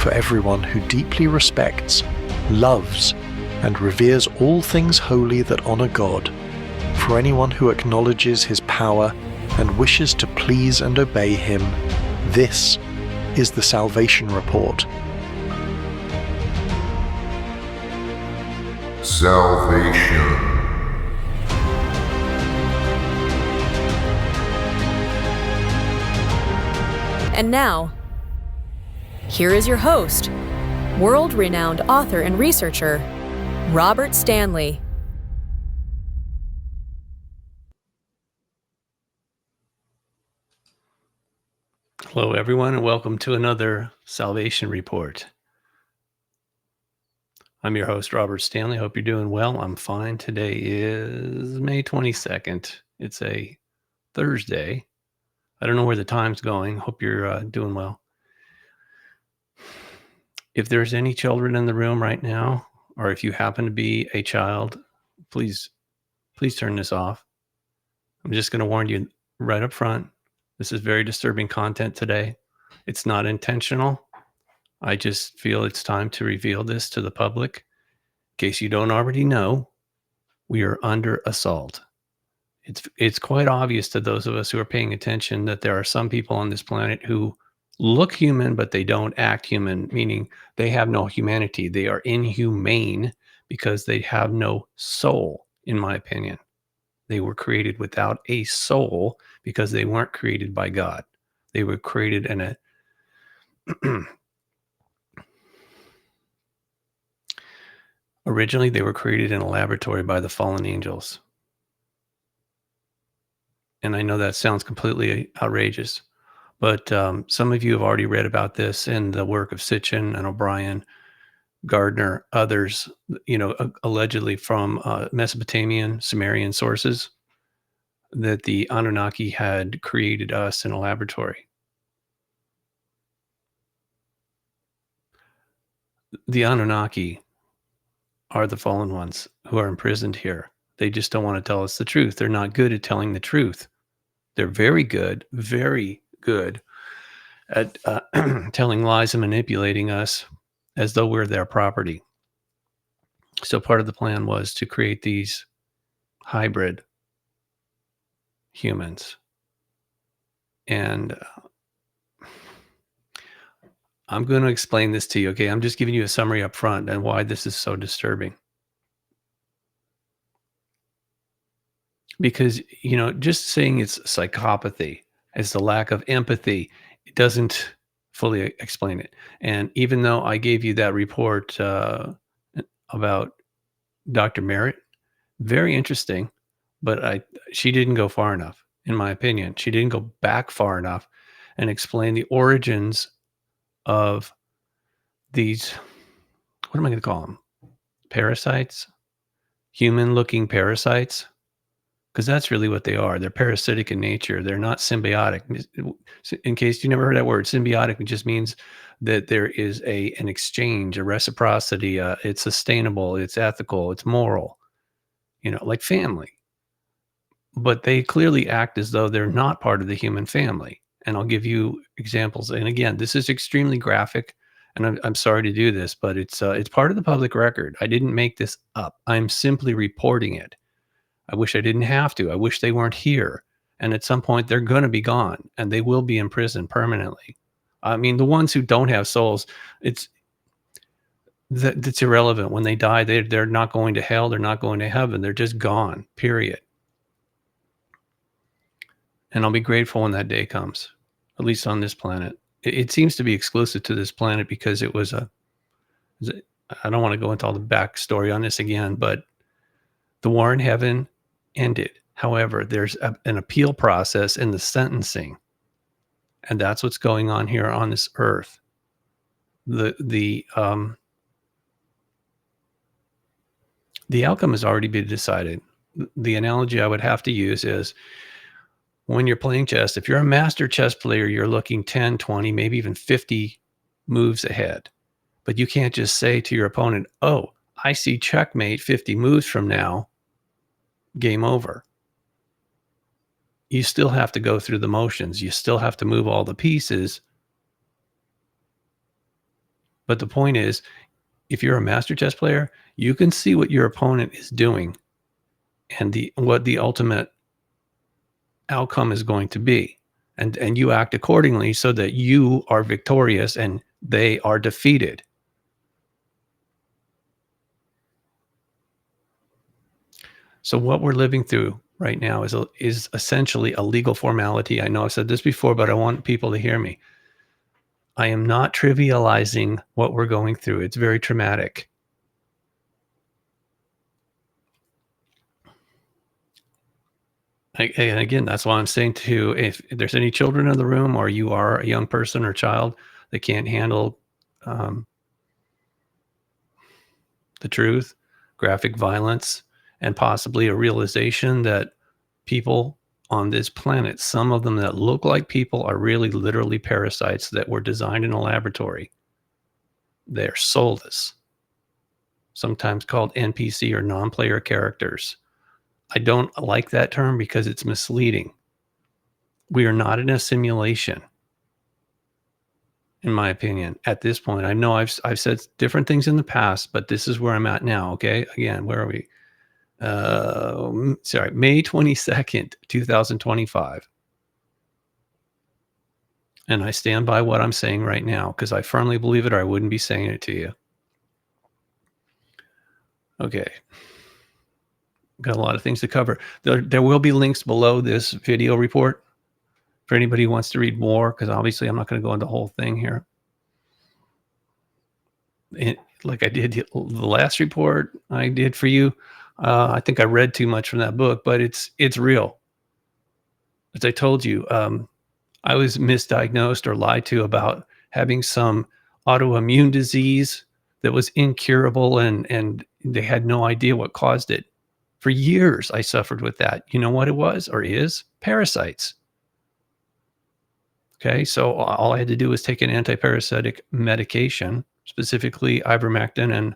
for everyone who deeply respects, loves, and reveres all things holy that honor God, for anyone who acknowledges his power and wishes to please and obey him. This is the Salvation Report. Salvation. And now, here is your host, world-renowned author and researcher, Robert Stanley. Hello, everyone, and welcome to another Salvation Report. I'm your host, Robert Stanley. Hope you're doing well. I'm fine. Today is May 22nd. It's a Thursday. I don't know where the time's going. Hope you're doing well. If there's any children in the room right now, or if you happen to be a child, please turn this off. I'm just going to warn you right up front. This is very disturbing content today. It's not intentional. I just feel it's time to reveal this to the public. In case you don't already know, we are under assault. It's quite obvious to those of us who are paying attention that there are some people on this planet who look human, but they don't act human, meaning they have no humanity. They are inhumane because they have no soul, in my opinion. They were created without a soul because they weren't created by God. They were created in a originally they were created in a laboratory by the fallen angels. And I know that sounds completely outrageous, but some of you have already read about this in the work of Sitchin and O'Brien, Gardner, others, allegedly from Mesopotamian, Sumerian sources, that the Anunnaki had created us in a laboratory. The Anunnaki are the fallen ones who are imprisoned here. They just don't want to tell us the truth. They're not good at telling the truth. They're very good at telling lies and manipulating us as though we're their property. So part of the plan was to create these hybrid humans. And I'm going to explain this to you, okay? I'm just giving you a summary up front and why this is so disturbing. Because, just saying it's psychopathy, it's the lack of empathy, it doesn't fully explain it. And even though I gave you that report about Dr. Merritt, very interesting, but she didn't go far enough, in my opinion. She didn't go back far enough and explain the origins of these, what am I going to call them? Parasites? Human-looking parasites? Because that's really what they are. They're parasitic in nature. They're not symbiotic. In case you never heard that word, symbiotic just means that there is an exchange, a reciprocity. It's sustainable, it's ethical, it's moral, like family. But they clearly act as though they're not part of the human family. And I'll give you examples. And again, this is extremely graphic. And I'm sorry to do this, but it's part of the public record. I didn't make this up. I'm simply reporting it. I wish I didn't have to. I wish they weren't here. And at some point, they're going to be gone, and they will be in prison permanently. I mean, the ones who don't have souls, that's irrelevant. When they die, they're not going to hell. They're not going to heaven. They're just gone, period. And I'll be grateful when that day comes, at least on this planet. It seems to be exclusive to this planet because it was I don't want to go into all the backstory on this again, but the war in heaven ended. However, there's an appeal process in the sentencing, and that's what's going on here on this earth. The outcome has already been decided. The analogy I would have to use is when you're playing chess, if you're a master chess player, you're looking 10, 20, maybe even 50 moves ahead. But you can't just say to your opponent, oh, I see checkmate 50 moves from now. Game over. You still have to go through the motions. You still have to move all the pieces But the point is, if you're a master chess player, you can see what your opponent is doing and what the ultimate outcome is going to be. And you act accordingly so that you are victorious and they are defeated. So what we're living through right now is essentially a legal formality. I know I've said this before, but I want people to hear me. I am not trivializing what we're going through. It's very traumatic. And again, that's why I'm saying to, if there's any children in the room, or you are a young person or child that can't handle the truth, graphic violence, and possibly a realization that people on this planet, some of them that look like people, are really literally parasites that were designed in a laboratory. They're soulless, sometimes called NPC or non-player characters. I don't like that term because it's misleading. We are not in a simulation, in my opinion, at this point. I know I've said different things in the past, but this is where I'm at now. Okay. Again, where are we? May 22nd, 2025. And I stand by what I'm saying right now because I firmly believe it, or I wouldn't be saying it to you. Okay. Got a lot of things to cover. There will be links below this video report for anybody who wants to read more, because obviously I'm not going to go into the whole thing here. Like I did the last report I did for you. I think I read too much from that book, but it's real. As I told you, I was misdiagnosed or lied to about having some autoimmune disease that was incurable, and they had no idea what caused it. For years, I suffered with that. You know what it was, or is? Parasites. Okay, so all I had to do was take an antiparasitic medication, specifically ivermectin and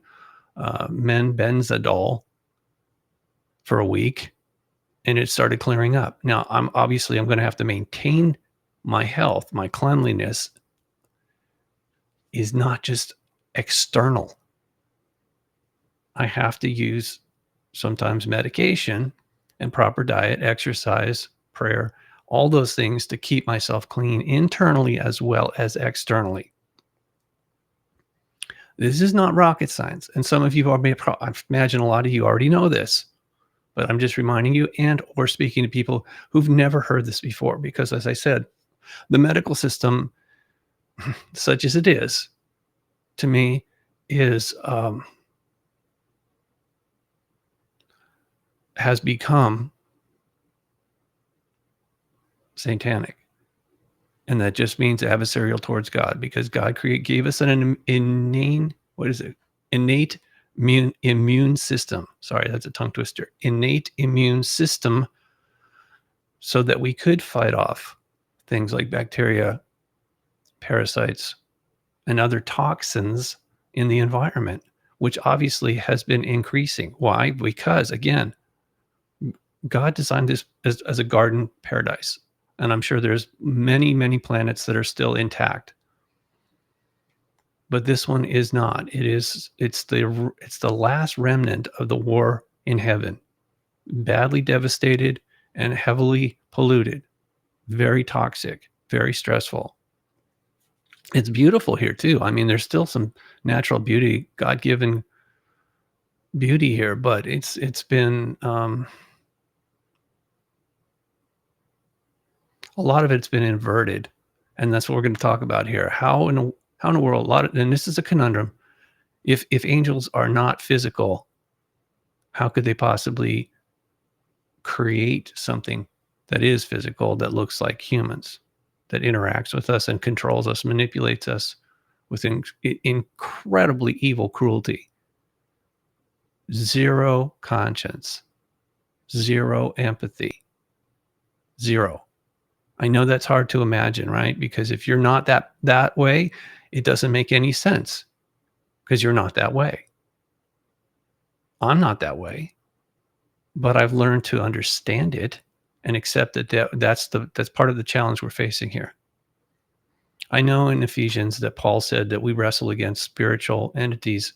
menbenzidol, for a week, and it started clearing up. Now, I'm going to have to maintain my health. My cleanliness is not just external. I have to use sometimes medication and proper diet, exercise, prayer, all those things to keep myself clean internally as well as externally. This is not rocket science. And some of you I imagine a lot of you already know this, but I'm just reminding you and or speaking to people who've never heard this before, because as I said, the medical system, such as it is, to me, is has become satanic. And that just means adversarial towards God, because God gave us an innate immune system. Sorry, that's a tongue twister. Innate immune system, so that we could fight off things like bacteria, parasites, and other toxins in the environment, which obviously has been increasing. Why? Because, again, God designed this as a garden paradise. And I'm sure there's many, many planets that are still intact. But this one is not. It's the last remnant of the war in heaven. Badly devastated and heavily polluted. Very toxic, very stressful. It's beautiful here too. I mean, there's still some natural beauty, God-given beauty here, but it's been a lot of it's been inverted, and that's what we're going to talk about here. How in the world, and this is a conundrum. If angels are not physical, how could they possibly create something that is physical, that looks like humans, that interacts with us and controls us, manipulates us with incredibly evil cruelty? Zero conscience, zero empathy, zero. I know that's hard to imagine, right? Because if you're not that way, it doesn't make any sense, because you're not that way. I'm not that way, but I've learned to understand it and accept that that's part of the challenge we're facing here. I know in Ephesians that Paul said that we wrestle against spiritual entities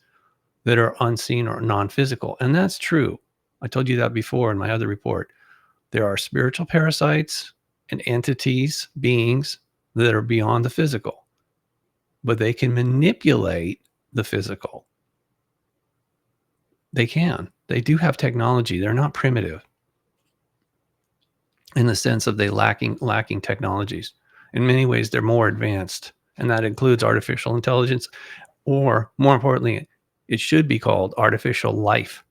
that are unseen or non-physical, and that's true. I told you that before in my other report. There are spiritual parasites and entities, beings that are beyond the physical, but they can manipulate the physical. They can. They do have technology. They're not primitive in the sense of they lacking technologies. In many ways, they're more advanced, and that includes artificial intelligence, or more importantly, it should be called artificial life.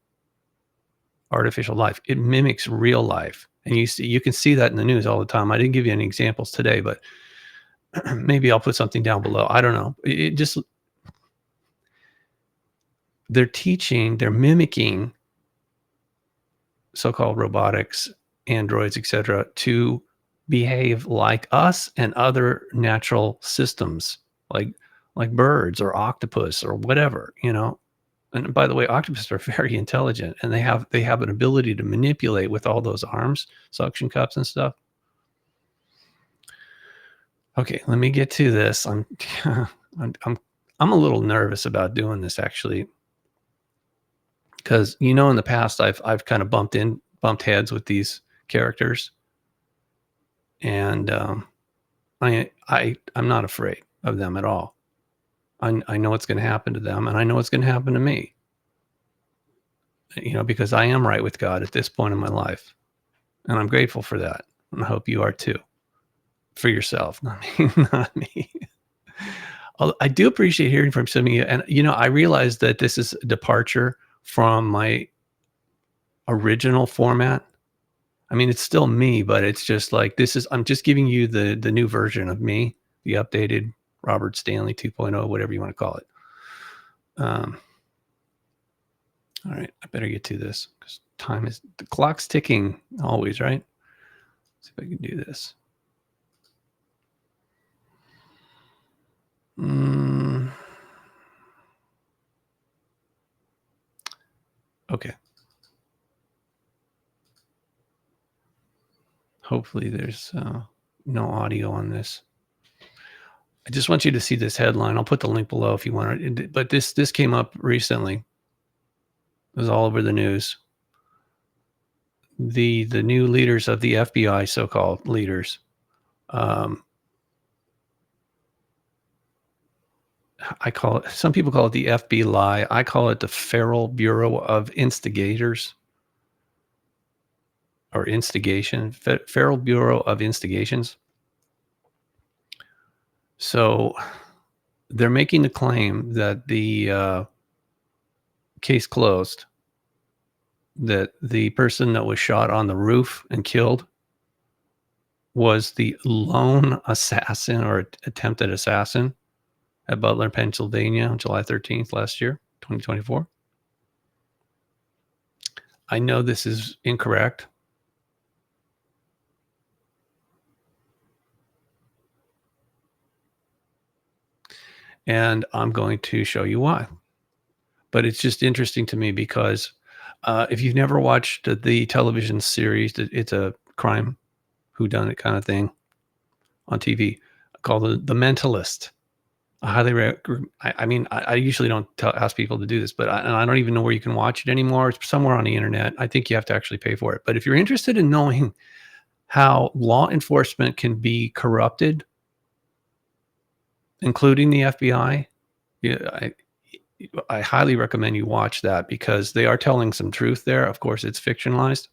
Artificial life. It mimics real life, and you can see that in the news all the time. I didn't give you any examples today, but maybe I'll put something down below. I don't know. It just they're mimicking so-called robotics, androids, etc., to behave like us and other natural systems, like birds or octopus or whatever, And by the way, octopuses are very intelligent, and they have an ability to manipulate with all those arms, suction cups and stuff. Okay, let me get to this. I'm a little nervous about doing this, actually, because in the past I've kind of bumped heads with these characters, and I'm not afraid of them at all. I know what's going to happen to them, and I know what's going to happen to me. Because I am right with God at this point in my life, and I'm grateful for that, and I hope you are too, for yourself, not me. I do appreciate hearing from some of you, and I realize that this is a departure from my original format. I mean, it's still me, but it's just like I'm just giving you the new version of me, the updated Robert Stanley 2.0, whatever you want to call it. All right, I better get to this because the clock's ticking always, right? Let's see if I can do this. Okay. Hopefully there's no audio on this. I just want you to see this headline. I'll put the link below if you want it. But this came up recently. It was all over the news. The new leaders of the FBI, so-called leaders, some people call it the FBI. I call it the Federal Bureau of Instigators, or instigation, Federal Bureau of Instigations. So they're making the claim that the case closed, that the person that was shot on the roof and killed was the lone assassin or attempted assassin at Butler, Pennsylvania on July 13th last year, 2024. I know this is incorrect. And I'm going to show you why. But it's just interesting to me because if you've never watched the television series, it's a crime whodunit kind of thing on TV called The Mentalist. I usually don't ask people to do this, but I don't even know where you can watch it anymore. It's somewhere on the internet. I think you have to actually pay for it. But if you're interested in knowing how law enforcement can be corrupted, including the FBI, I highly recommend you watch that because they are telling some truth there. Of course, it's fictionalized.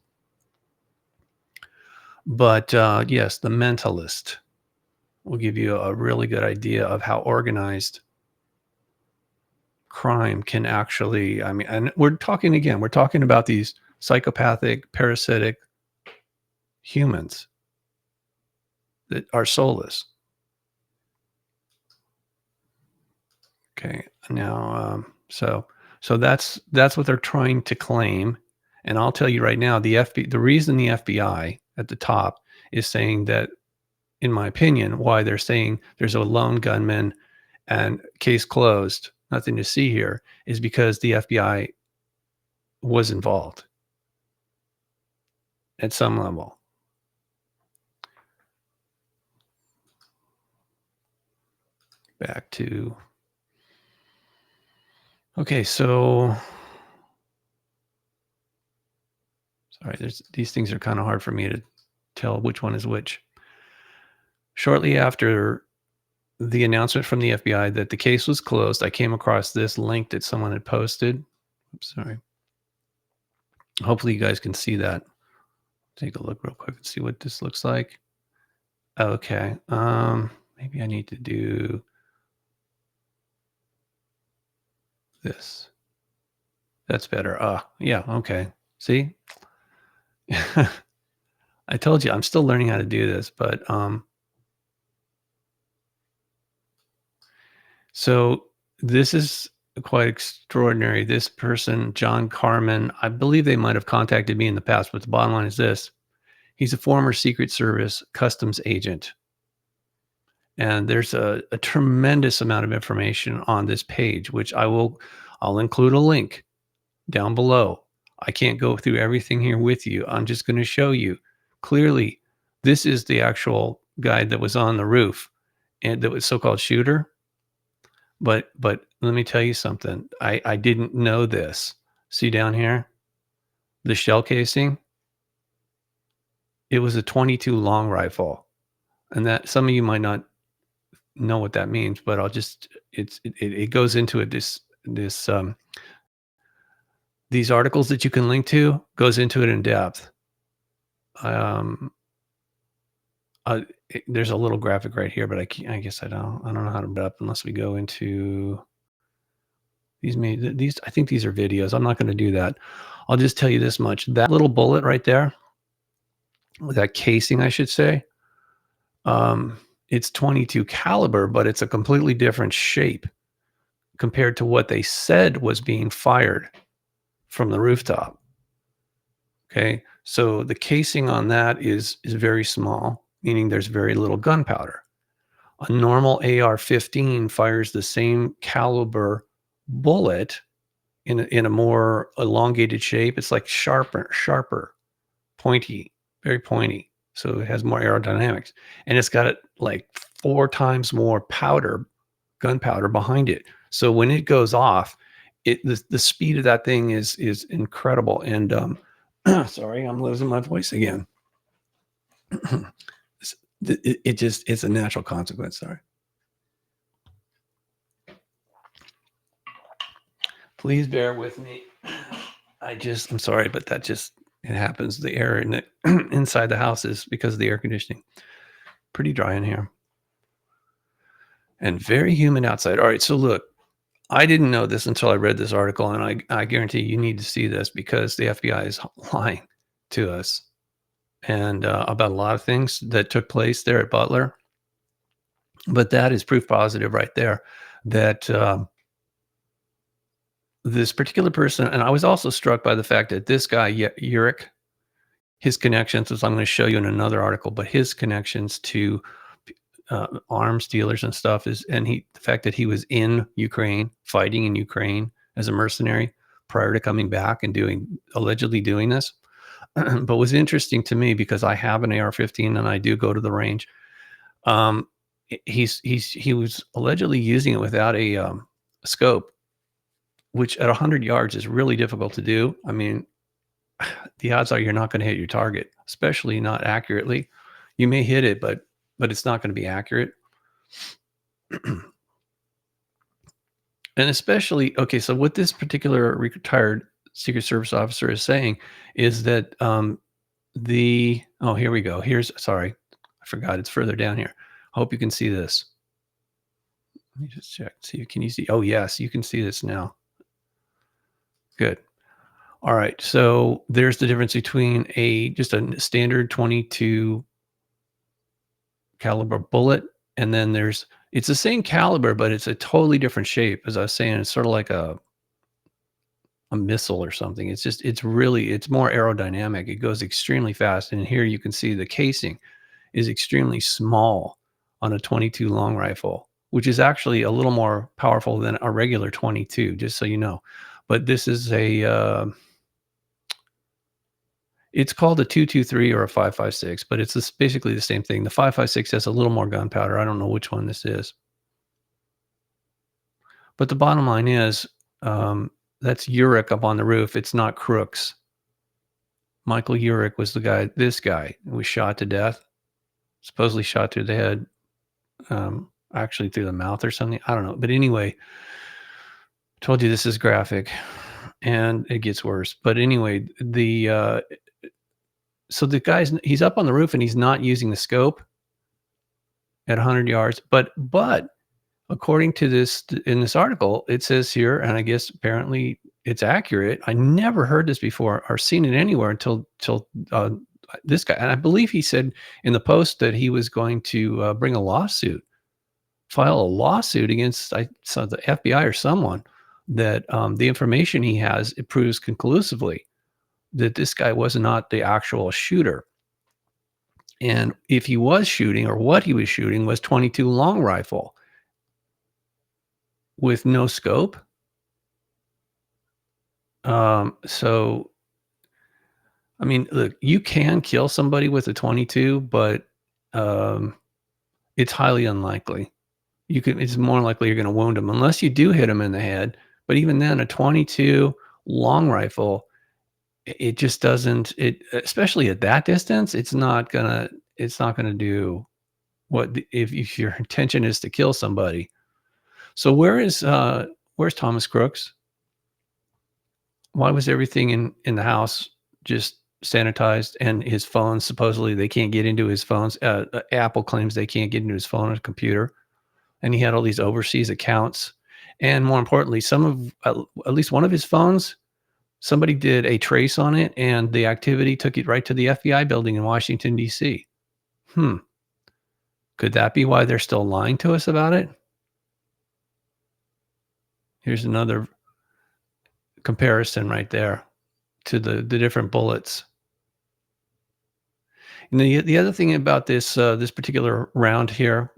But yes, The Mentalist will give you a really good idea of how organized crime can actually, and we're talking about these psychopathic, parasitic humans that are soulless. Okay, now, so that's what they're trying to claim, and I'll tell you right now, the reason the FBI at the top is saying that, in my opinion, why they're saying there's a lone gunman and case closed, nothing to see here, is because the FBI was involved at some level. back to, okay, so, sorry, these things are kind of hard for me to tell which one is which. Shortly after the announcement from the FBI that the case was closed, I came across this link that someone had posted. Oops, sorry. Hopefully you guys can see that. Take a look real quick and see what this looks like. Okay. Maybe I need to do this. That's better. Yeah, okay. See? I told you I'm still learning how to do this, but so this is quite extraordinary. This person, John Carmen, I believe they might have contacted me in the past, but the bottom line is this. He's a former Secret Service customs agent. And there's a tremendous amount of information on this page, which I'll include a link down below. I can't go through everything here with you. I'm just going to show you clearly. This is the actual guy that was on the roof and that was so-called shooter. But let me tell you something. I didn't know this. See down here, the shell casing. It was a 22 long rifle, and that some of you might not know what that means, but I'll just it goes into it. These articles that you can link to goes into it in depth. There's a little graphic right here, but I guess I don't know how to put it up unless we go into these. I think these are videos. I'm not going to do that. I'll just tell you this much: that little bullet right there, with that casing, I should say, it's 22 caliber, but it's a completely different shape compared to what they said was being fired from the rooftop. Okay, so the casing on that is very small, meaning there's very little gunpowder. A normal AR-15 fires the same caliber bullet in a more elongated shape. It's like sharper, pointy, very pointy. So it has more aerodynamics, and it's got like 4 times more gunpowder behind it. So when it goes off, the speed of that thing is incredible. And sorry, I'm losing my voice again. It's a natural consequence. Sorry. Please bear with me. I'm sorry, but it happens. The air inside the house is because of the air conditioning. Pretty dry in here. And very humid outside. All right, so look, I didn't know this until I read this article, and I guarantee you need to see this because the FBI is lying to us and about a lot of things that took place there at Butler. But that is proof positive right there that this particular person, and I was also struck by the fact that this guy, Urich, his connections, as I'm going to show you in another article, but his connections to arms dealers and stuff the fact that he was in Ukraine, fighting in Ukraine as a mercenary prior to coming back and allegedly doing this. But was interesting to me because I have an AR-15 and I do go to the range. He was allegedly using it without a scope, which at 100 yards is really difficult to do. I mean, the odds are you're not going to hit your target, especially not accurately. You may hit it, but it's not going to be accurate. And especially, okay, so what this particular retired Secret Service officer is saying is that here we go. Sorry, I forgot. It's further down here. I hope you can see this. Let me just check. See, can you see? Oh, yes, you can see this now. Good. All right. So there's the difference between just a standard 22 caliber bullet, and then it's the same caliber, but it's a totally different shape. As I was saying, it's sort of like a missile or something. It's more aerodynamic. It goes extremely fast. And here you can see the casing is extremely small on a 22 long rifle, which is actually a little more powerful than a regular 22, just so you know. But this is it's called a 223 or a 556, but it's basically the same thing. The 556 has a little more gunpowder. I don't know which one this is. But the bottom line is, that's Urich up on the roof. It's not Crooks. Michael Urich was this guy who was shot to death, supposedly shot through the head, actually through the mouth or something. I don't know. But anyway, told you this is graphic and it gets worse. But anyway, so the he's up on the roof and he's not using the scope at 100 yards. But according to this, in this article, it says here, and I guess apparently it's accurate. I never heard this before or seen it anywhere until this guy. And I believe he said in the post that he was going to bring a lawsuit, file a lawsuit against the FBI or someone, that the information he has, it proves conclusively that this guy was not the actual shooter. And if he was shooting, or what he was shooting, was 22 long rifle with no scope. So, I mean, look, you can kill somebody with a 22, but it's highly unlikely. It's more likely you're going to wound them unless you do hit them in the head. But even then, a 22 long rifle, it just doesn't, especially at that distance, it's not gonna do what, if your intention is to kill somebody. So where's Thomas Crooks? Why was everything in the house just sanitized, and his phone, supposedly they can't get into his phones? Apple claims they can't get into his phone or computer, and he had all these overseas accounts. And more importantly, at least one of his phones, somebody did a trace on it, and the activity took it right to the FBI building in Washington, D.C. Could that be why they're still lying to us about it? Here's another comparison right there to the different bullets. And the other thing about this particular round here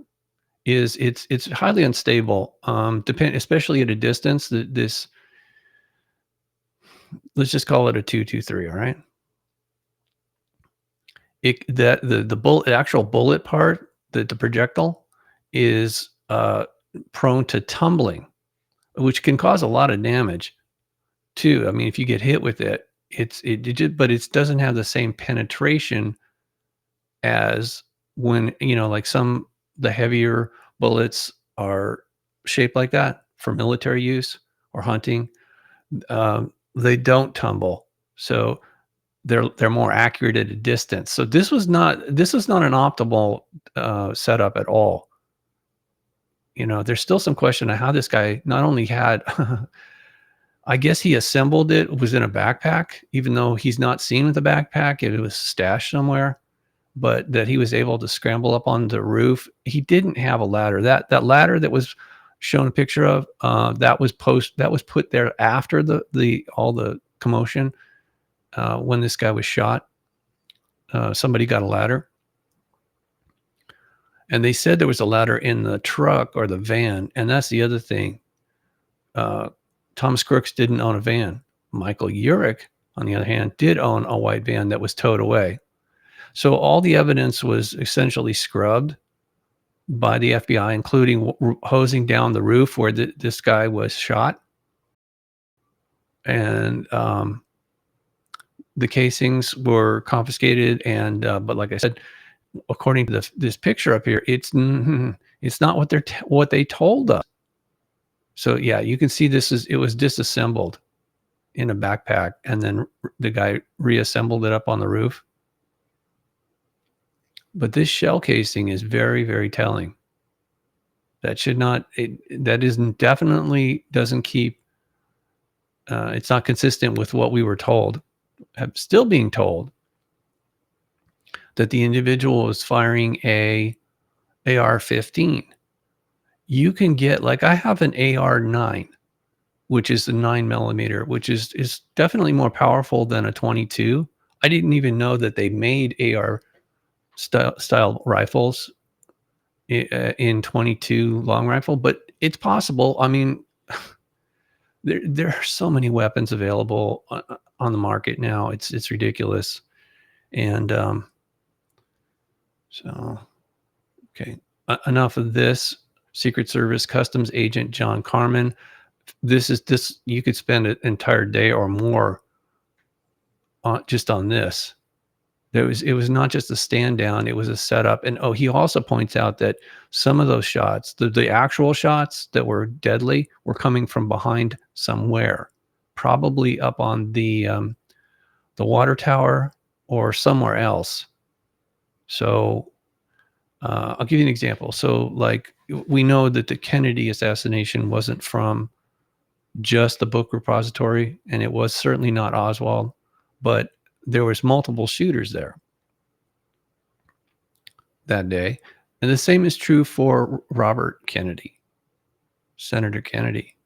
is it's highly unstable. Especially at a distance. Let's just call it a 223. All right. The actual bullet part, the projectile, is prone to tumbling, which can cause a lot of damage too. I mean, if you get hit with it, but it doesn't have the same penetration as when, like the heavier bullets are shaped like that for military use or hunting. They don't tumble, so they're more accurate at a distance. So this was not an optimal setup at all. There's still some question of how this guy not only had, I guess he assembled it, was in a backpack, even though he's not seen with the backpack. It was stashed somewhere, but that he was able to scramble up on the roof. He didn't have a ladder. That ladder that was shown a picture of, that was put there after all the commotion. When this guy was shot, somebody got a ladder, and they said there was a ladder in the truck or the van. And that's the other thing. Thomas Crooks didn't own a van. Michael Urich, on the other hand, did own a white van that was towed away. So all the evidence was essentially scrubbed by the FBI, including hosing down the roof where this guy was shot. And the casings were confiscated. And but like I said, according to this picture up here, it's not what they told us. So yeah, you can see it was disassembled in a backpack, and then the guy reassembled it up on the roof. But this shell casing is very, very telling. Definitely doesn't keep. It's not consistent with what we were told. Still being told that the individual was firing a AR-15. You can get, like, I have an AR-9, which is the 9mm, which is definitely more powerful than a 22. I didn't even know that they made AR style rifles in 22 long rifle, but it's possible. I mean, there are so many weapons available on the market now. It's ridiculous. And so, okay, enough of this. Secret Service Customs Agent John Carmen. This you could spend an entire day or more just on this. It was not just a stand down, it was a setup. And he also points out that some of those shots, the actual shots that were deadly, were coming from behind somewhere, probably up on the water tower or somewhere else. So I'll give you an example. So like we know that the Kennedy assassination wasn't from just the book repository, and it was certainly not Oswald, but there was multiple shooters there that day. And the same is true for Robert Kennedy, Senator Kennedy,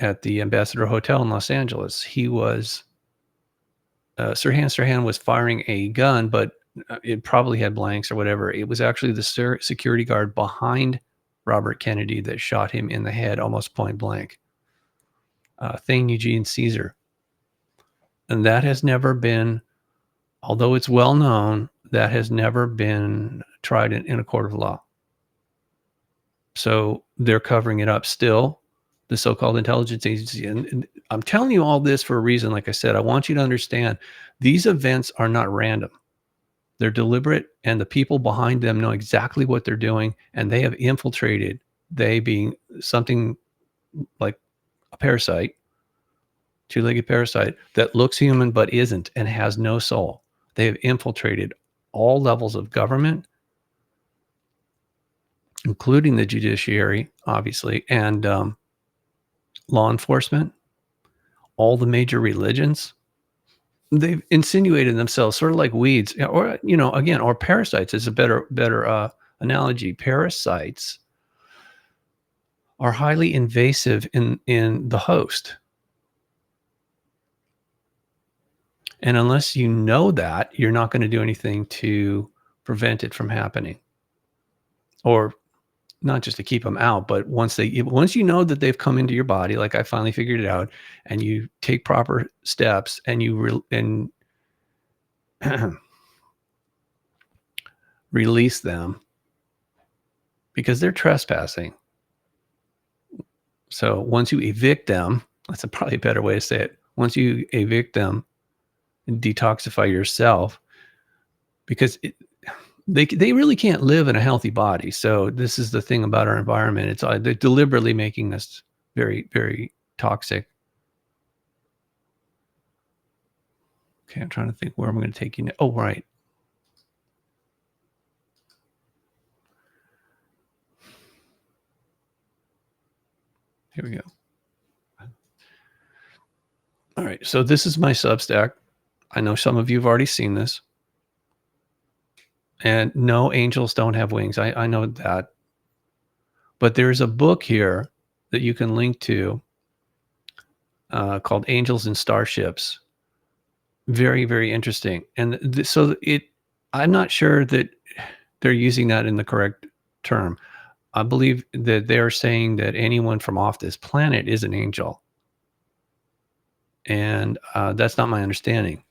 at the Ambassador Hotel in Los Angeles. He was, Sirhan was firing a gun, but it probably had blanks or whatever. It was actually the security guard behind Robert Kennedy that shot him in the head, almost point blank. Thane Eugene Caesar. And that has never been, although it's well known, that has never been tried in a court of law. So they're covering it up still, the so-called intelligence agency. And I'm telling you all this for a reason. Like I said, I want you to understand these events are not random. They're deliberate, and the people behind them know exactly what they're doing, and they have infiltrated, they being something like a parasite, two-legged parasite that looks human but isn't and has no soul. They have infiltrated all levels of government, including the judiciary, obviously, and law enforcement, all the major religions. They've insinuated themselves sort of like weeds, or, again, or parasites is a better analogy. Parasites are highly invasive in the host. And unless you know that, you're not going to do anything to prevent it from happening. Or not just to keep them out, but once you know that they've come into your body, like I finally figured it out, and you take proper steps and you release them, because they're trespassing. So once you evict them, that's probably a better way to say it. Once you evict them, detoxify yourself, because they really can't live in a healthy body. So this is the thing about our environment. It's they're deliberately making us very, very toxic. Okay, I'm trying to think where I'm going to take you now. Oh, right. Here we go. All right, so this is my Substack. I know some of you have already seen this. And no, angels don't have wings. I know that. But there's a book here that you can link to called Angels and Starships. Very, very interesting. And I'm not sure that they're using that in the correct term. I believe that they're saying that anyone from off this planet is an angel. And that's not my understanding.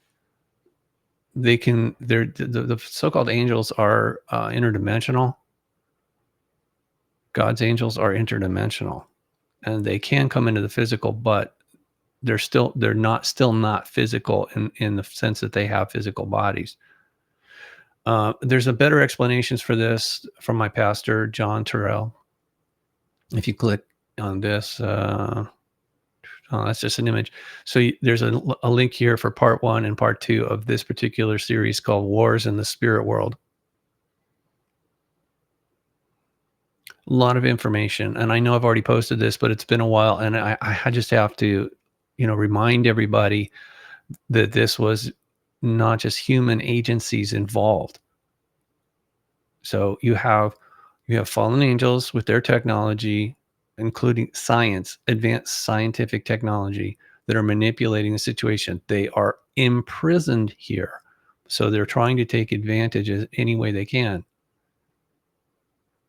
The so-called angels are interdimensional. God's angels are interdimensional, and they can come into the physical, but they're still not physical in the sense that they have physical bodies. There's a better explanations for this from my pastor, John Terrell. If you click on this, that's just an image. So there's a link here for part 1 and part 2 of this particular series called Wars in the Spirit World. A lot of information. And I know I've already posted this, but it's been a while. And I just have to, remind everybody that this was not just human agencies involved. So you have fallen angels with their technology, including science, advanced scientific technology, that are manipulating the situation. They are imprisoned here. So they're trying to take advantage any way they can.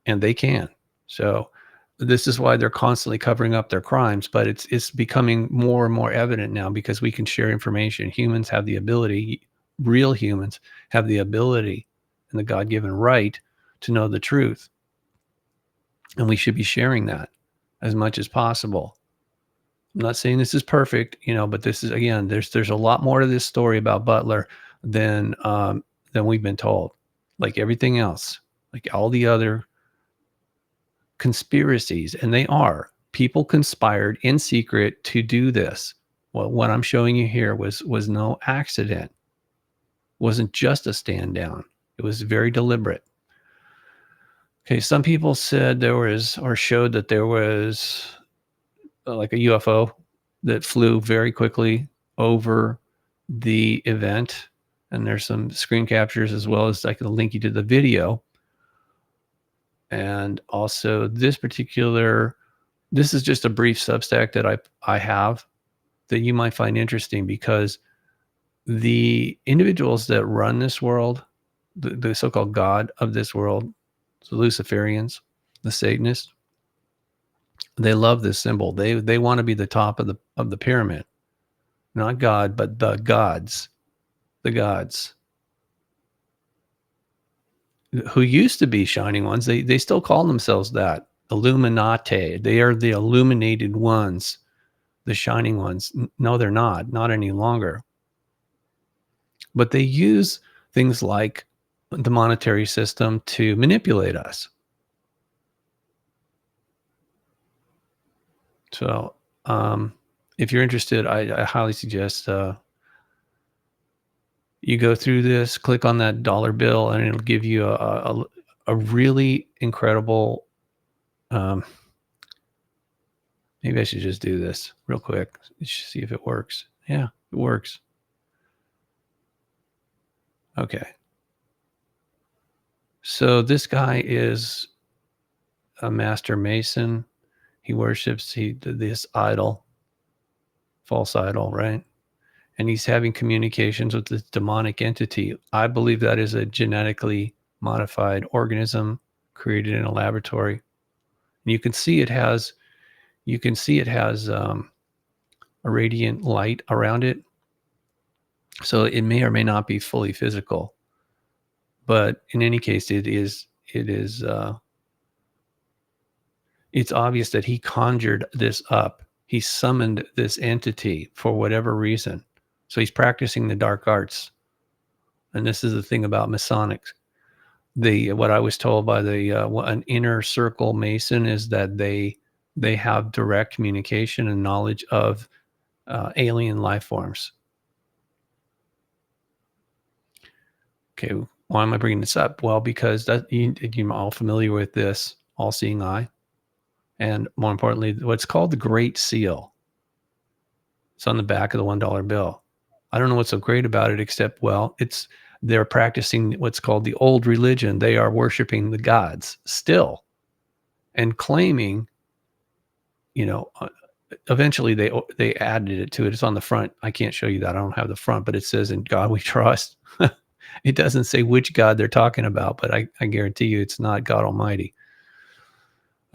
And they can. So this is why they're constantly covering up their crimes, but it's becoming more and more evident now because we can share information. Humans have the ability, real humans have the ability and the God-given right to know the truth. And we should be sharing that as much as possible. I'm not saying this is perfect, but this is, again, there's a lot more to this story about Butler than we've been told. Like everything else, like all the other conspiracies, and they are. People conspired in secret to do this. Well, what I'm showing you here was no accident. Wasn't just a stand down. It was very deliberate. Okay, some people said there was, or showed that there was like a UFO that flew very quickly over the event. And there's some screen captures, as well as I can link you to the video. And also this is just a brief Substack that I have that you might find interesting, because the individuals that run this world, the so-called God of this world, the Luciferians, the Satanists, they love this symbol. They want to be the top of the pyramid. Not God, but the gods. The gods. Who used to be shining ones. They still call themselves that. Illuminati. They are the illuminated ones. The shining ones. No, they're not. Not any longer. But they use things like the monetary system to manipulate us. So, if you're interested, I highly suggest you go through this, click on that dollar bill, and it'll give you a really incredible. Maybe I should just do this real quick. See if it works. Yeah, it works. Okay. So this guy is a master mason. He worships this idol, false idol, right? And he's having communications with this demonic entity. I believe that is a genetically modified organism created in a laboratory. And you can see it has a radiant light around it. So it may or may not be fully physical. But in any case, it's obvious that he conjured this up. He summoned this entity for whatever reason. So he's practicing the dark arts. And this is the thing about Masonics. What I was told by an inner circle Mason is that they have direct communication and knowledge of alien life forms. Okay, why am I bringing this up? Well, because you're all familiar with this all-seeing eye. And more importantly, what's called the Great Seal. It's on the back of the $1 bill. I don't know what's so great about it, except, they're practicing what's called the old religion. They are worshiping the gods still and claiming, eventually they added it to it. It's on the front. I can't show you that. I don't have the front, but it says, "In God we trust." It doesn't say which God they're talking about, but I guarantee you it's not God Almighty.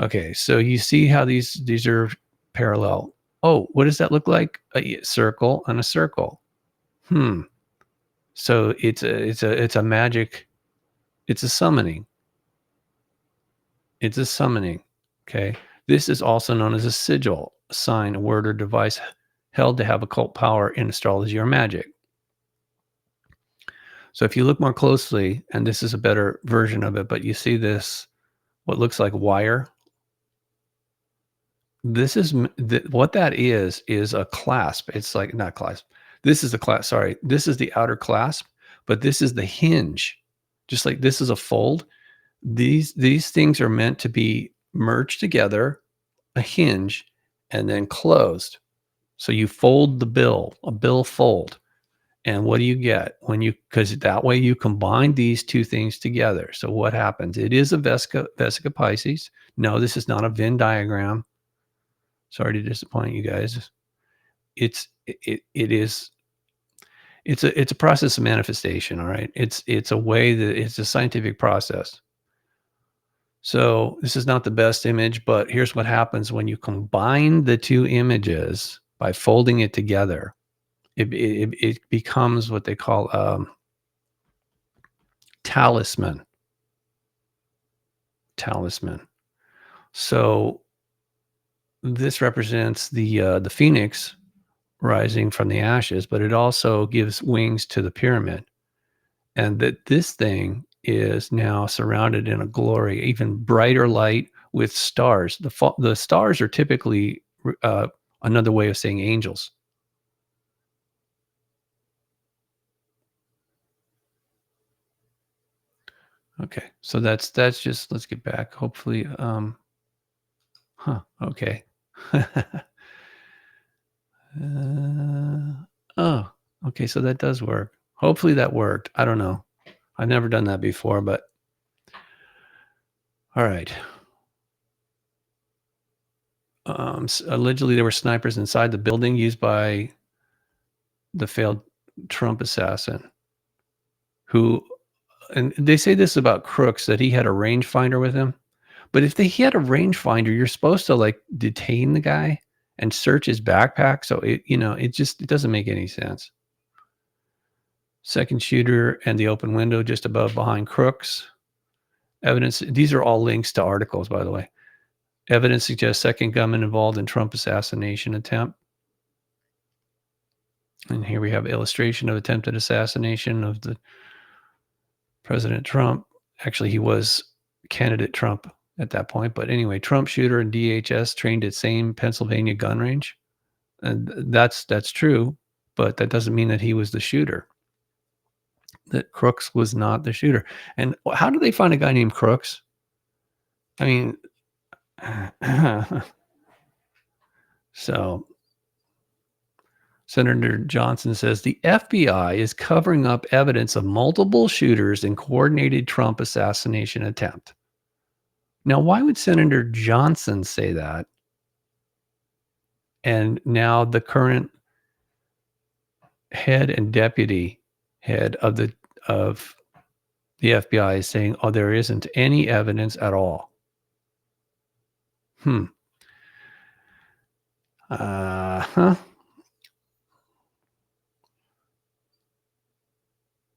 Okay, so you see how these are parallel. Oh, what does that look like? A circle and a circle. So it's a magic. It's a summoning. It's a summoning. Okay. This is also known as a sigil, a sign, a word, or device held to have occult power in astrology or magic. So if you look more closely, and this is a better version of it, but you see this, what looks like wire. This is what that is a clasp. It's like, not clasp. This is the clasp. Sorry. This is the outer clasp, but this is the hinge. Just like this is a fold. These things are meant to be merged together, a hinge, and then closed. So you fold the bill, a bill fold. And what do you get because that way you combine these two things together. So what happens? It is a Vesica Pisces. No, this is not a Venn diagram. Sorry to disappoint you guys. It's a process of manifestation. All right. It's a way that it's a scientific process. So this is not the best image, but here's what happens when you combine the two images by folding it together. It becomes what they call talisman. Talisman. So this represents the phoenix rising from the ashes, but it also gives wings to the pyramid, and that this thing is now surrounded in a glory, even brighter light with stars. The stars are typically another way of saying angels. Okay, so that's just, let's get back. Hopefully, okay. Oh, okay, so that does work. Hopefully that worked. I don't know. I've never done that before, but all right. Allegedly, there were snipers inside the building used by the failed Trump assassin, who, and they say this about Crooks, that he had a rangefinder with him. But if he had a rangefinder, you're supposed to like detain the guy and search his backpack. So it doesn't make any sense. Second shooter and the open window just above behind Crooks. Evidence. These are all links to articles, by the way. Evidence suggests second gunman involved in Trump assassination attempt. And here we have illustration of attempted assassination of the President Trump. Actually, he was candidate Trump at that point. But anyway, Trump shooter and DHS trained at same Pennsylvania gun range. And that's true, but that doesn't mean that he was the shooter. That Crooks was not the shooter. And how do they find a guy named Crooks? I mean, so Senator Johnson says the FBI is covering up evidence of multiple shooters in coordinated Trump assassination attempt. Now, why would Senator Johnson say that? And now the current head and deputy head of the FBI is saying, oh, there isn't any evidence at all.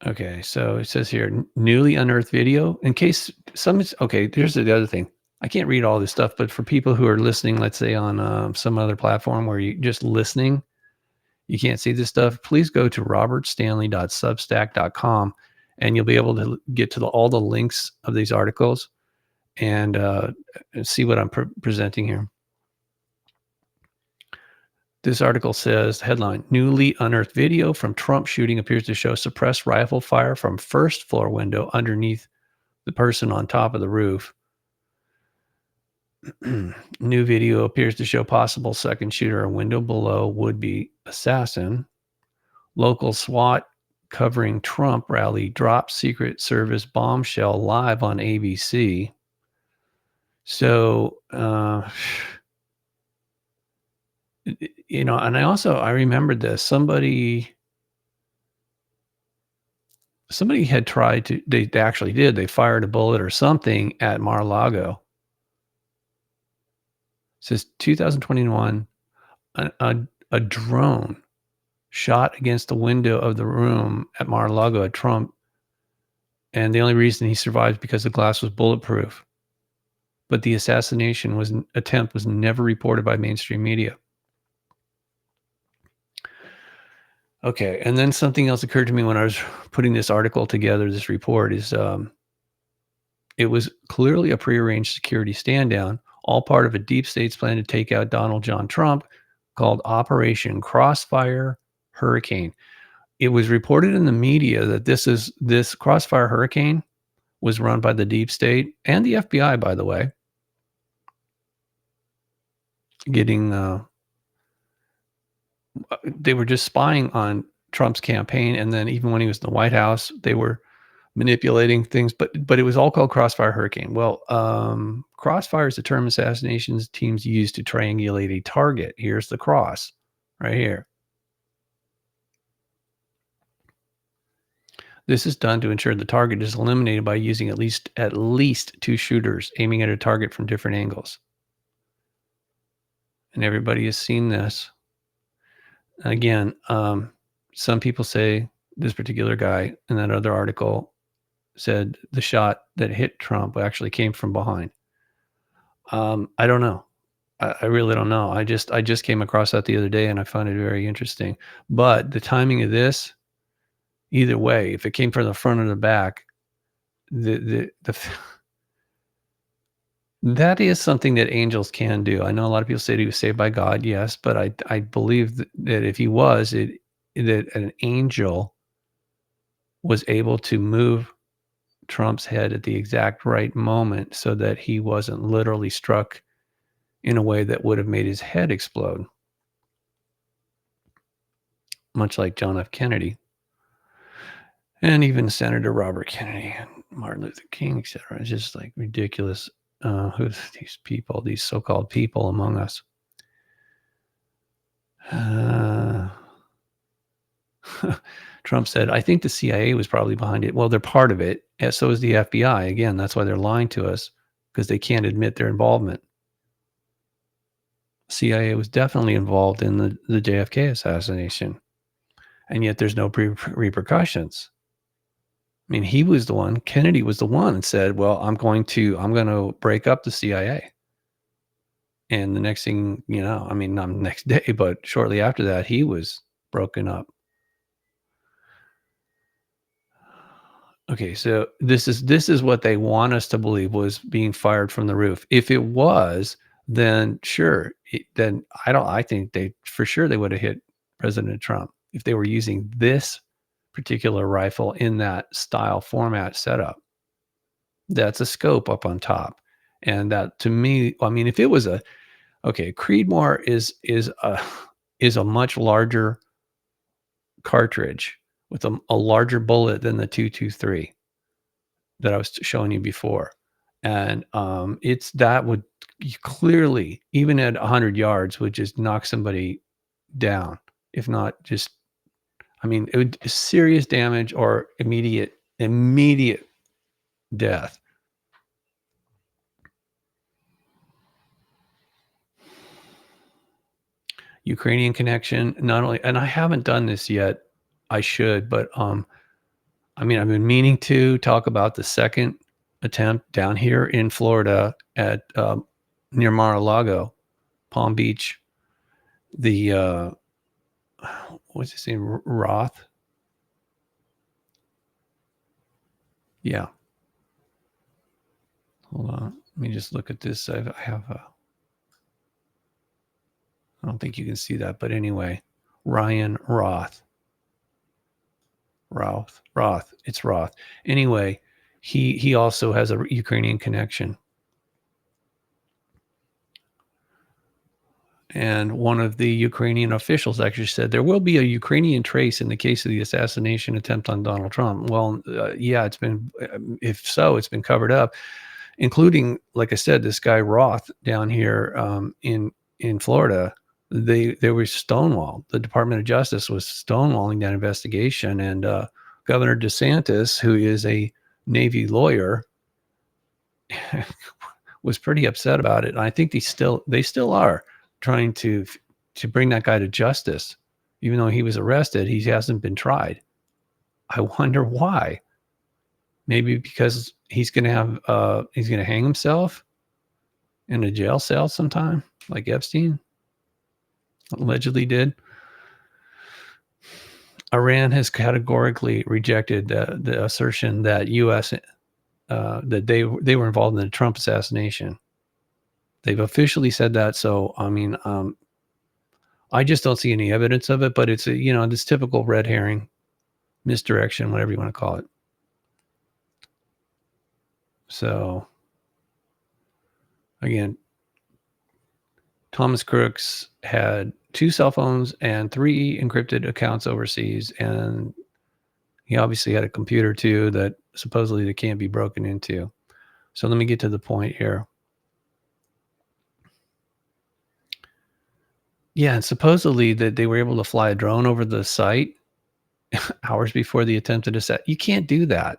Okay, so it says here, newly unearthed video. In case okay, here's the other thing. I can't read all this stuff, but for people who are listening, let's say on some other platform where you just listening, you can't see this stuff, please go to robertstanley.substack.com and you'll be able to get to all the links of these articles and see what I'm presenting here. This article says, headline, newly unearthed video from Trump shooting appears to show suppressed rifle fire from first floor window underneath the person on top of the roof. New video appears to show possible second shooter a window below would-be assassin. Local SWAT covering Trump rally drops Secret Service bombshell live on ABC. So, and I remembered this. Somebody had tried to, they actually did, they fired a bullet or something at Mar-a-Lago. It says 2021, a drone shot against the window of the room at Mar-a-Lago at Trump. And the only reason he survived because the glass was bulletproof. But the assassination attempt was never reported by mainstream media. Okay, and then something else occurred to me when I was putting this article together, this report, is it was clearly a prearranged security stand down, all part of a deep state's plan to take out Donald John Trump, called Operation Crossfire Hurricane. It was reported in the media that this Crossfire Hurricane was run by the deep state and the FBI, by the way, they were just spying on Trump's campaign. And then even when he was in the White House, they were manipulating things, but it was all called Crossfire Hurricane. Well, Crossfire is the term assassinations teams use to triangulate a target. Here's the cross right here. This is done to ensure the target is eliminated by using at least two shooters aiming at a target from different angles. And everybody has seen this. Again, some people say this particular guy in that other article said the shot that hit Trump actually came from behind. I don't know. I really don't know. I just came across that the other day, and I found it very interesting. But the timing of this, either way, if it came from the front or the back, the that is something that angels can do. I know a lot of people say he was saved by God, yes, but I believe that if he was, that an angel was able to move Trump's head at the exact right moment so that he wasn't literally struck in a way that would have made his head explode, much like John F. Kennedy and even Senator Robert Kennedy and Martin Luther King, etc. It's just like ridiculous. Who's these people, these so-called people among us? Trump said, I think the CIA was probably behind it. Well, they're part of it. And so is the FBI. Again, that's why they're lying to us, because they can't admit their involvement. CIA was definitely involved in the JFK assassination, and yet there's no repercussions. I mean, he was the one, Kennedy was the one and said, well, I'm going to break up the CIA. And the next thing, not the next day, but shortly after that, he was broken up. Okay, so this is what they want us to believe was being fired from the roof. If it was, then sure. Then I think they would have hit President Trump if they were using this particular rifle in that style format setup. That's a scope up on top, and that to me, if it was Creedmoor is a much larger cartridge with a larger bullet than the 223 that I was showing you before. And that would clearly, even at 100 yards, would just knock somebody down. If not just, it would serious damage or immediate death. Ukrainian connection, not only, and I haven't done this yet, I should, but I've been meaning to talk about the second attempt down here in Florida at near Mar-a-Lago, Palm Beach. The what's his name? Roth. Yeah. Hold on. Let me just look at this. I don't think you can see that, but anyway, Ryan Roth. It's Roth. Anyway, he also has a Ukrainian connection. And one of the Ukrainian officials actually said there will be a Ukrainian trace in the case of the assassination attempt on Donald Trump. Well, yeah, it's been, if so, it's been covered up, including, like I said, this guy Roth down here in Florida. They were stonewalled. The Department of Justice was stonewalling that investigation, and Governor DeSantis, who is a Navy lawyer, was pretty upset about it. And I think they still are trying to bring that guy to justice, even though he was arrested. He hasn't been tried. I wonder why. Maybe because he's going to hang himself in a jail cell sometime, like Epstein allegedly did. Iran has categorically rejected the assertion that U.S. That they were involved in the Trump assassination. They've officially said that. So I just don't see any evidence of it. But it's this typical red herring, misdirection, whatever you want to call it. So again, Thomas Crooks had 2 cell phones and 3 encrypted accounts overseas, and he obviously had a computer too that supposedly they can't be broken into. So let me get to the point here. Yeah, and supposedly that they were able to fly a drone over the site hours before the attempted assassination. You can't do that.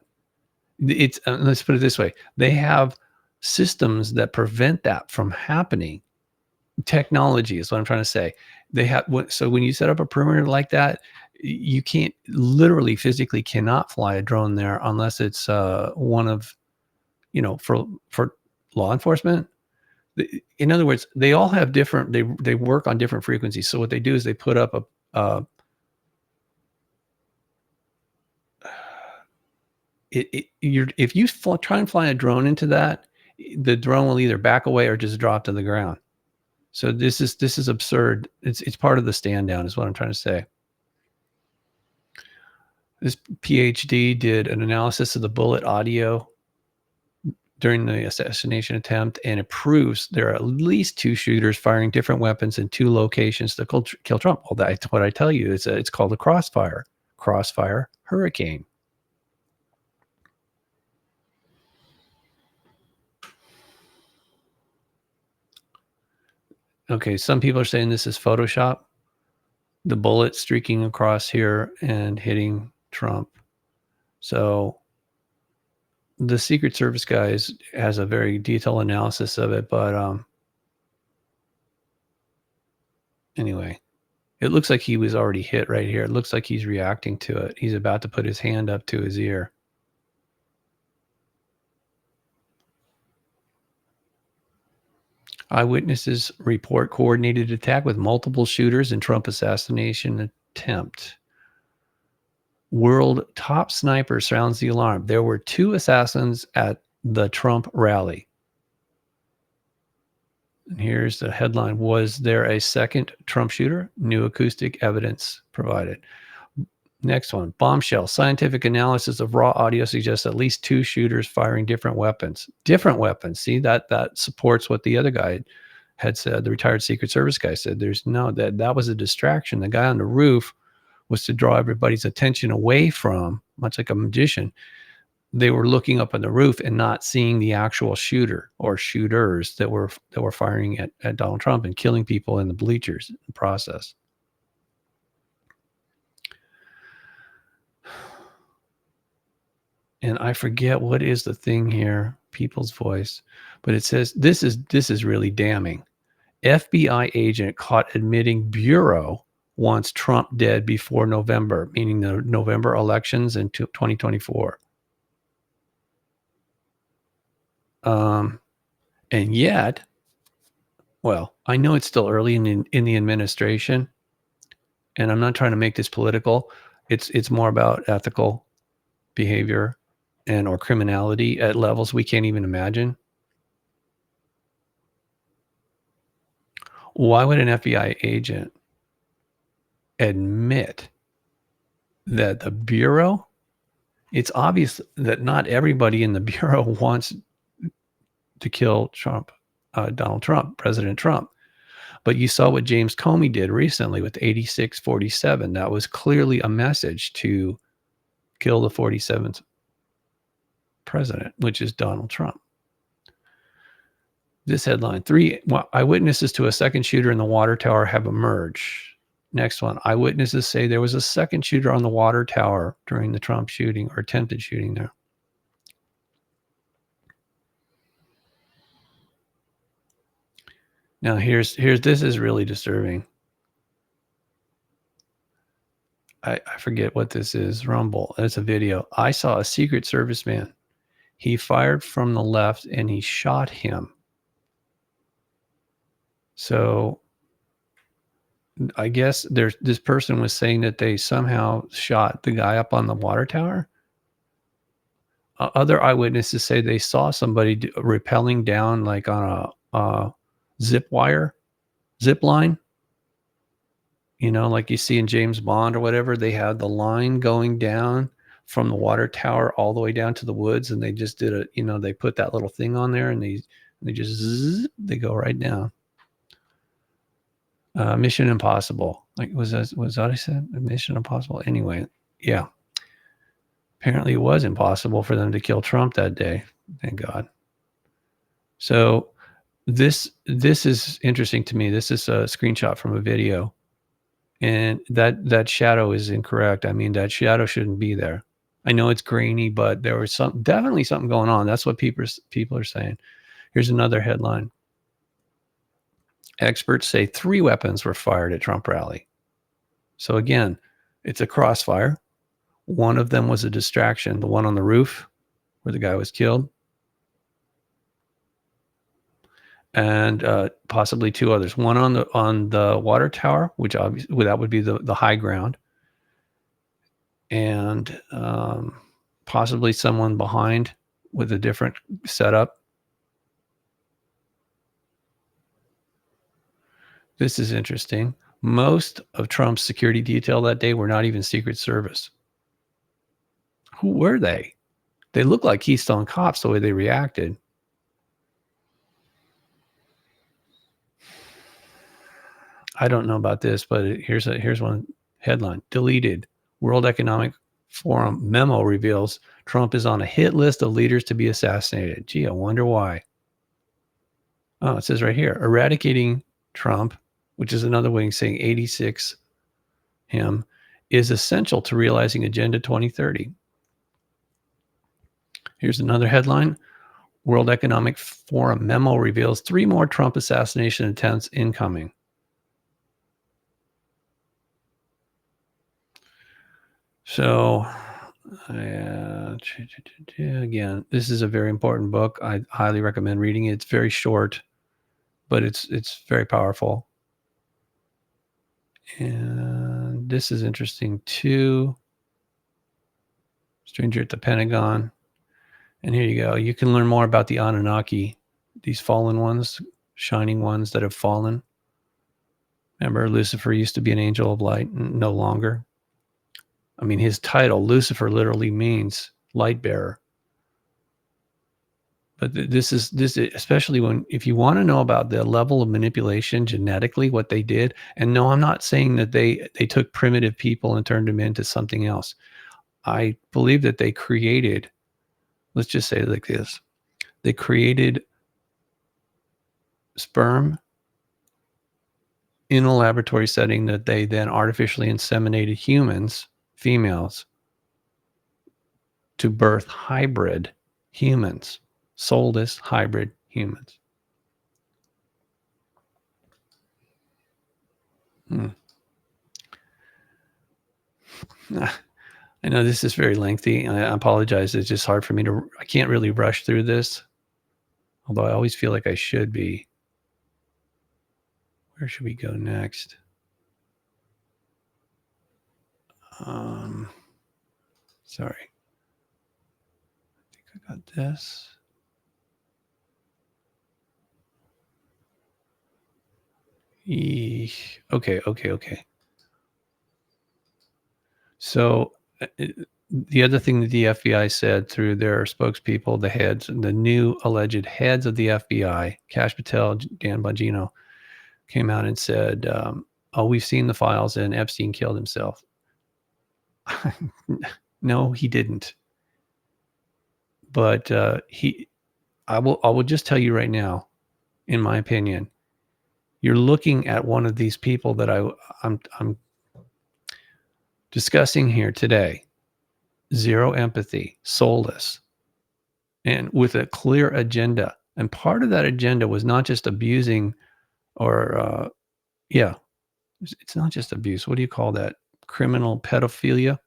It's let's put it this way: they have systems that prevent that from happening. Technology is what I'm trying to say. They have, so when you set up a perimeter like that, you can't, literally physically cannot fly a drone there unless it's one of, for law enforcement. In other words, they all have different. They work on different frequencies. So what they do is they put up if you try and fly a drone into that, the drone will either back away or just drop to the ground. So this is absurd. It's part of the stand down, is what I'm trying to say. This PhD did an analysis of the bullet audio during the assassination attempt, and it proves there are at least 2 shooters firing different weapons in 2 locations to kill Trump. Well, that's what I tell you. It's called a crossfire hurricane. Okay, some people are saying this is Photoshop. The bullet streaking across here and hitting Trump. So the Secret Service guys has a very detailed analysis of it, but anyway, it looks like he was already hit right here. It looks like he's reacting to it. He's about to put his hand up to his ear. Eyewitnesses report coordinated attack with multiple shooters in Trump assassination attempt. World top sniper sounds the alarm. There were 2 assassins at the Trump rally. And here's the headline. Was there a second Trump shooter? New acoustic evidence provided. Next one. Bombshell. Scientific analysis of raw audio suggests at least 2 shooters firing different weapons. Different weapons. See, that supports what the other guy had said. The retired Secret Service guy said that was a distraction. The guy on the roof was to draw everybody's attention away from, much like a magician. They were looking up on the roof and not seeing the actual shooter or shooters that were firing at Donald Trump and killing people in the bleachers in the process. And I forget what is the thing here, People's Voice, but it says this is really damning. FBI agent caught admitting Bureau wants Trump dead before November, meaning the November elections in 2024. And yet, well, I know it's still early in the administration, and I'm not trying to make this political. It's more about ethical behavior and or criminality at levels we can't even imagine. Why would an FBI agent admit that the Bureau, it's obvious that not everybody in the Bureau wants to kill Trump, Donald Trump, President Trump. But you saw what James Comey did recently with 8647. That was clearly a message to kill the 47th president, which is Donald Trump. This headline, 3 eyewitnesses to a second shooter in the water tower have emerged. Next one, eyewitnesses say there was a second shooter on the water tower during the Trump shooting or attempted shooting there. Now here's this is really disturbing. I forget what this is. Rumble. It's a video. I saw a Secret Service man. He fired from the left and he shot him. So I guess this person was saying that they somehow shot the guy up on the water tower. Other eyewitnesses say they saw somebody rappelling down like on a zip line. You know, like you see in James Bond or whatever, they had the line going down from the water tower all the way down to the woods, and they just did they put that little thing on there and they just they go right down. Mission Impossible. Like was that I said? Mission Impossible. Anyway, yeah. Apparently it was impossible for them to kill Trump that day. Thank God. So this is interesting to me. This is a screenshot from a video. And that shadow is incorrect. I mean, that shadow shouldn't be there. I know it's grainy, but there was definitely something going on. That's what people are saying. Here's another headline. Experts say 3 weapons were fired at Trump rally. So again, it's a crossfire. One of them was a distraction. The one on the roof where the guy was killed. and possibly two others. One on the water tower, which obviously that would be the high ground, and possibly someone behind with a different setup. This is interesting. Most of Trump's security detail that day were not even Secret Service. Who were they? They looked like Keystone Cops the way they reacted. I don't know about this, but here's one headline. Deleted. World Economic Forum memo reveals Trump is on a hit list of leaders to be assassinated. Gee, I wonder why. Oh, it says right here, eradicating Trump, which is another way of saying 86 him, is essential to realizing Agenda 2030. Here's another headline. World Economic Forum memo reveals 3 more Trump assassination attempts incoming. So, again, this is a very important book. I highly recommend reading it. It's very short, but it's very powerful. And this is interesting too. Stranger at the Pentagon. And here you go. You can learn more about the Anunnaki, these fallen ones, shining ones that have fallen. Remember, Lucifer used to be an angel of light, no longer. I mean, his title, Lucifer, literally means light bearer. But this is especially if you want to know about the level of manipulation genetically, what they did. And no, I'm not saying that they took primitive people and turned them into something else. I believe that they created, let's just say it like this. They created sperm in a laboratory setting that they then artificially inseminated humans, females, to birth hybrid humans. Soulless hybrid humans. I know this is very lengthy. I apologize. It's just hard for me I can't really rush through this, although I always feel like I should be. Where should we go next? Sorry. I think I got this. Okay. So the other thing that the FBI said through their spokespeople, the new alleged heads of the FBI, Kash Patel, Dan Bongino, came out and said, we've seen the files and Epstein killed himself. No, he didn't. But I will just tell you right now, in my opinion, you're looking at one of these people that I'm discussing here today. Zero empathy, soulless, and with a clear agenda. And part of that agenda was not just abusing or, it's not just abuse. What do you call that? Criminal pedophilia.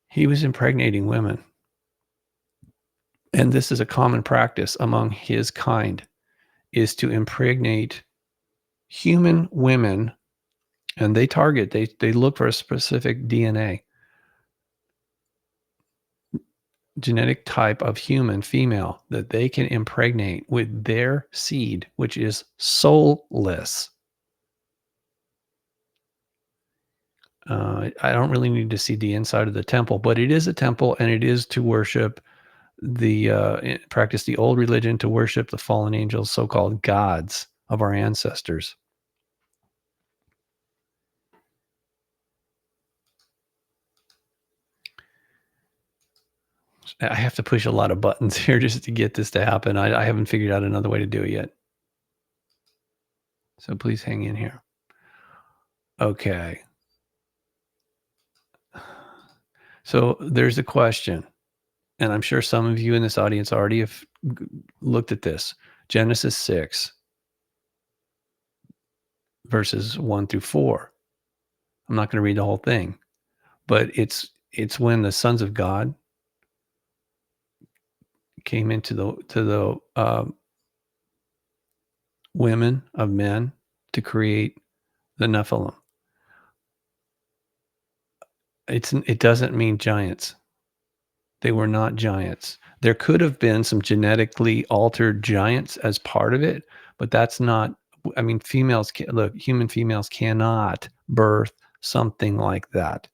He was impregnating women. And this is a common practice among his kind, is to impregnate human women, and they look for a specific DNA, genetic type of human female that they can impregnate with their seed, which is soulless. I don't really need to see the inside of the temple, but it is a temple, and it is to worship practice the old religion, to worship the fallen angels, so-called gods of our ancestors. I have to push a lot of buttons here just to get this to happen. I haven't figured out another way to do it yet. So please hang in here. Okay. So there's a question, and I'm sure some of you in this audience already have looked at this. Genesis 6, verses 1 through 4. I'm not going to read the whole thing, but it's when the sons of God came into the women, of men, to create the Nephilim. It doesn't mean giants. They were not giants. There could have been some genetically altered giants as part of it, but that's not. I mean, human females cannot birth something like that.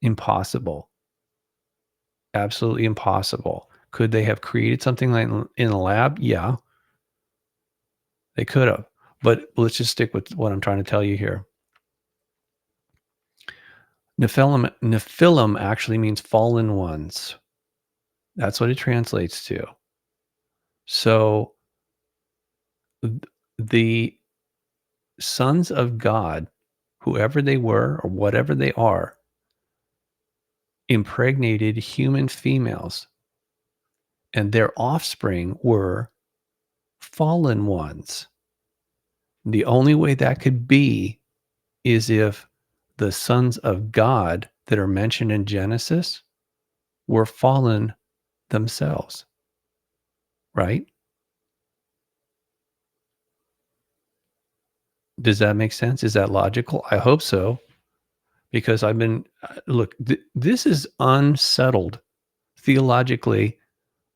Impossible. Absolutely impossible. Could they have created something like in a lab? Yeah, they could have. But let's just stick with what I'm trying to tell you here. Nephilim actually means fallen ones. That's what it translates to. So the sons of God, whoever they were or whatever they are, impregnated human females, and their offspring were fallen ones. The only way that could be is if the sons of God that are mentioned in Genesis were fallen themselves, right? Does that make sense? Is that logical? I hope so, because this is unsettled theologically.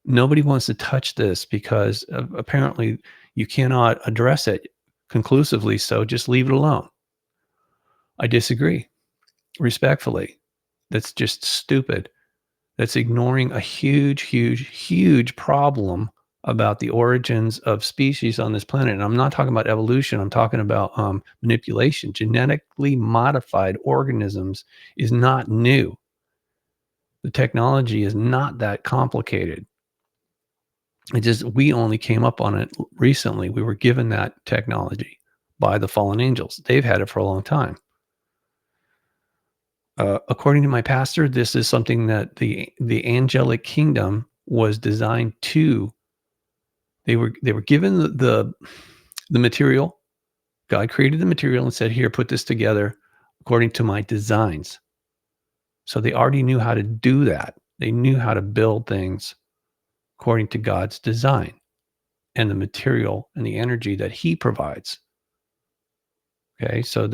Nobody wants to touch this because apparently you cannot address it conclusively, so just leave it alone. I disagree, respectfully. That's just stupid. That's ignoring a huge, huge, huge problem about the origins of species on this planet. And I'm not talking about evolution. I'm talking about manipulation. Genetically modified organisms is not new. The technology is not that complicated. It just, we only came up on it recently. We were given that technology by the fallen angels. They've had it for a long time. According to my pastor, this is something that the angelic kingdom was designed to. They were given the material. God created the material and said, "Here, put this together according to my designs." So they already knew how to do that. They knew how to build things according to God's design and the material and the energy that He provides. Okay, so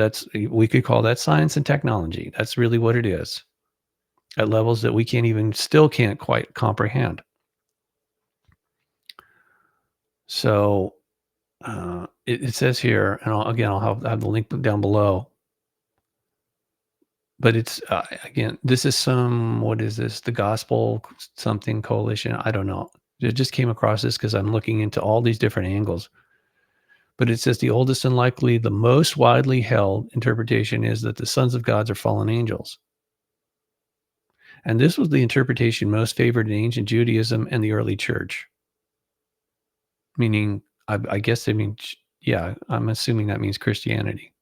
we could call that science and technology. That's really what it is, at levels that we still can't quite comprehend. So it says here, and I'll have the link down below. But it's again, this is what is this? The Gospel something Coalition? I don't know. I just came across this because I'm looking into all these different angles. But it says the oldest and likely the most widely held interpretation is that the sons of God are fallen angels. And this was the interpretation most favored in ancient Judaism and the early church. Meaning, I guess they mean, yeah, I'm assuming that means Christianity.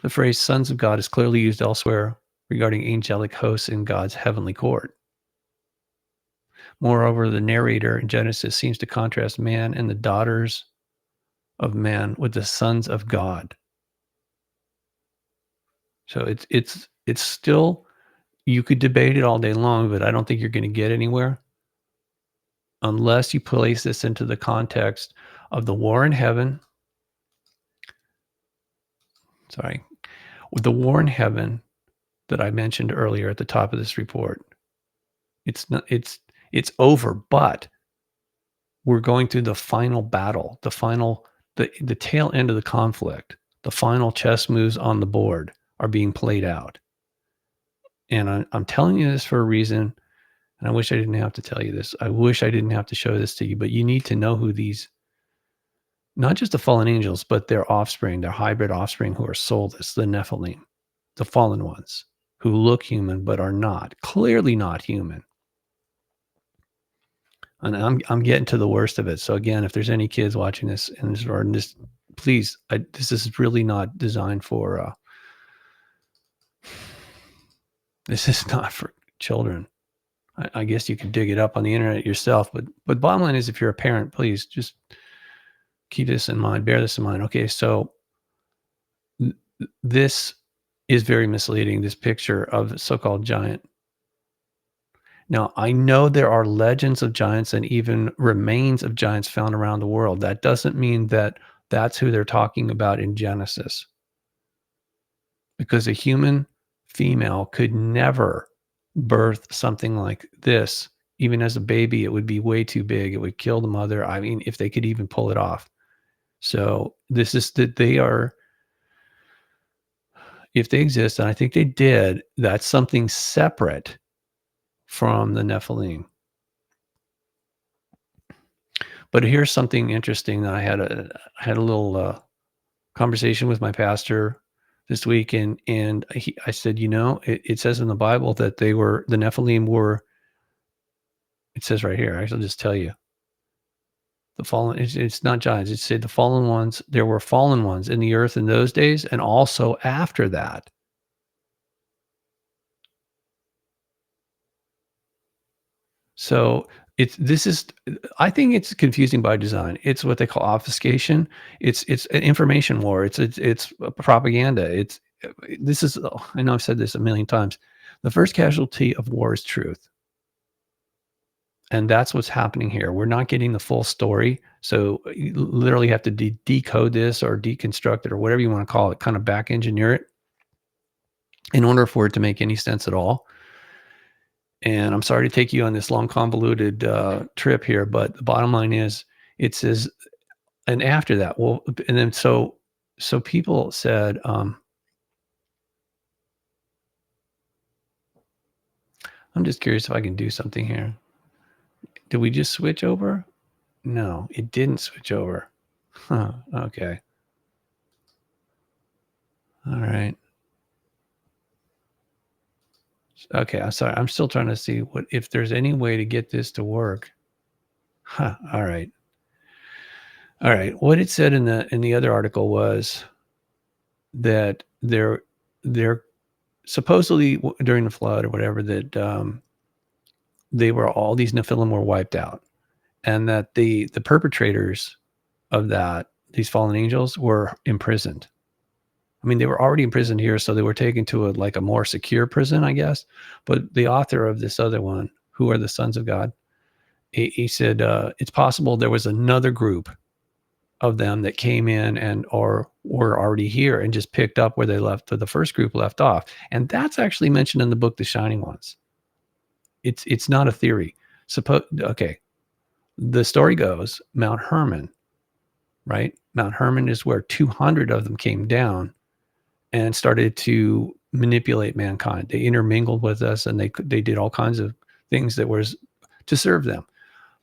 The phrase sons of God is clearly used elsewhere regarding angelic hosts in God's heavenly court. Moreover, the narrator in Genesis seems to contrast man and the daughters of man with the sons of God. So it's still, you could debate it all day long, but I don't think you're going to get anywhere unless you place this into the context of the war in heaven. The war in heaven that I mentioned earlier at the top of this report. It's over, but we're going through the final battle, the tail end of the conflict. The final chess moves on the board are being played out. And I'm telling you this for a reason, and I wish I didn't have to tell you this. I wish I didn't have to show this to you, but you need to know who these, not just the fallen angels, but their offspring, their hybrid offspring who are soulless, the Nephilim, the fallen ones, who look human but are not, clearly not human. And I'm getting to the worst of it. So again, if there's any kids watching this please, this is really not designed for. This is not for children. I guess you can dig it up on the internet yourself, but bottom line is, if you're a parent, please just keep this in mind. Bear this in mind. Okay, so this is very misleading. This picture of a so-called giant. Now, I know there are legends of giants and even remains of giants found around the world. That doesn't mean that that's who they're talking about in Genesis, because a human female could never birth something like this. Even as a baby, it would be way too big. It would kill the mother. I mean, if they could even pull it off. So this is that they are, if they exist, and I think they did, that's something separate from the Nephilim. But here's something interesting that I had a little conversation with my pastor this week, and I said, it says in the Bible that the Nephilim were. It says right here. I'll just tell you. The fallen. It's not giants. It said the fallen ones. There were fallen ones in the earth in those days, and also after that. So I think it's confusing by design. It's what they call obfuscation. It's an information war. It's propaganda. I know I've said this a million times. The first casualty of war is truth. And that's what's happening here. We're not getting the full story. So you literally have to decode this or deconstruct it or whatever you want to call it, kind of back engineer it in order for it to make any sense at all. And I'm sorry to take you on this long, convoluted trip here, but the bottom line is, it says, and after that, well, and then so people said, I'm just curious if I can do something here. Did we just switch over? No, it didn't switch over. Huh, okay. All right. Okay, I'm sorry. I'm still trying to see if there's any way to get this to work. Huh, all right. All right. What it said in the other article was that they're supposedly during the flood or whatever, that all these Nephilim were wiped out, and that the perpetrators of that, these fallen angels, were imprisoned. I mean, they were already imprisoned here, so they were taken to a more secure prison, I guess. But the author of this other one, Who Are the Sons of God, he said it's possible there was another group of them that came in or were already here and just picked up where the first group left off. And that's actually mentioned in the book, The Shining Ones. It's not a theory. Okay. The story goes, Mount Hermon, right? Mount Hermon is where 200 of them came down and started to manipulate mankind. They intermingled with us, and they did all kinds of things that was to serve them.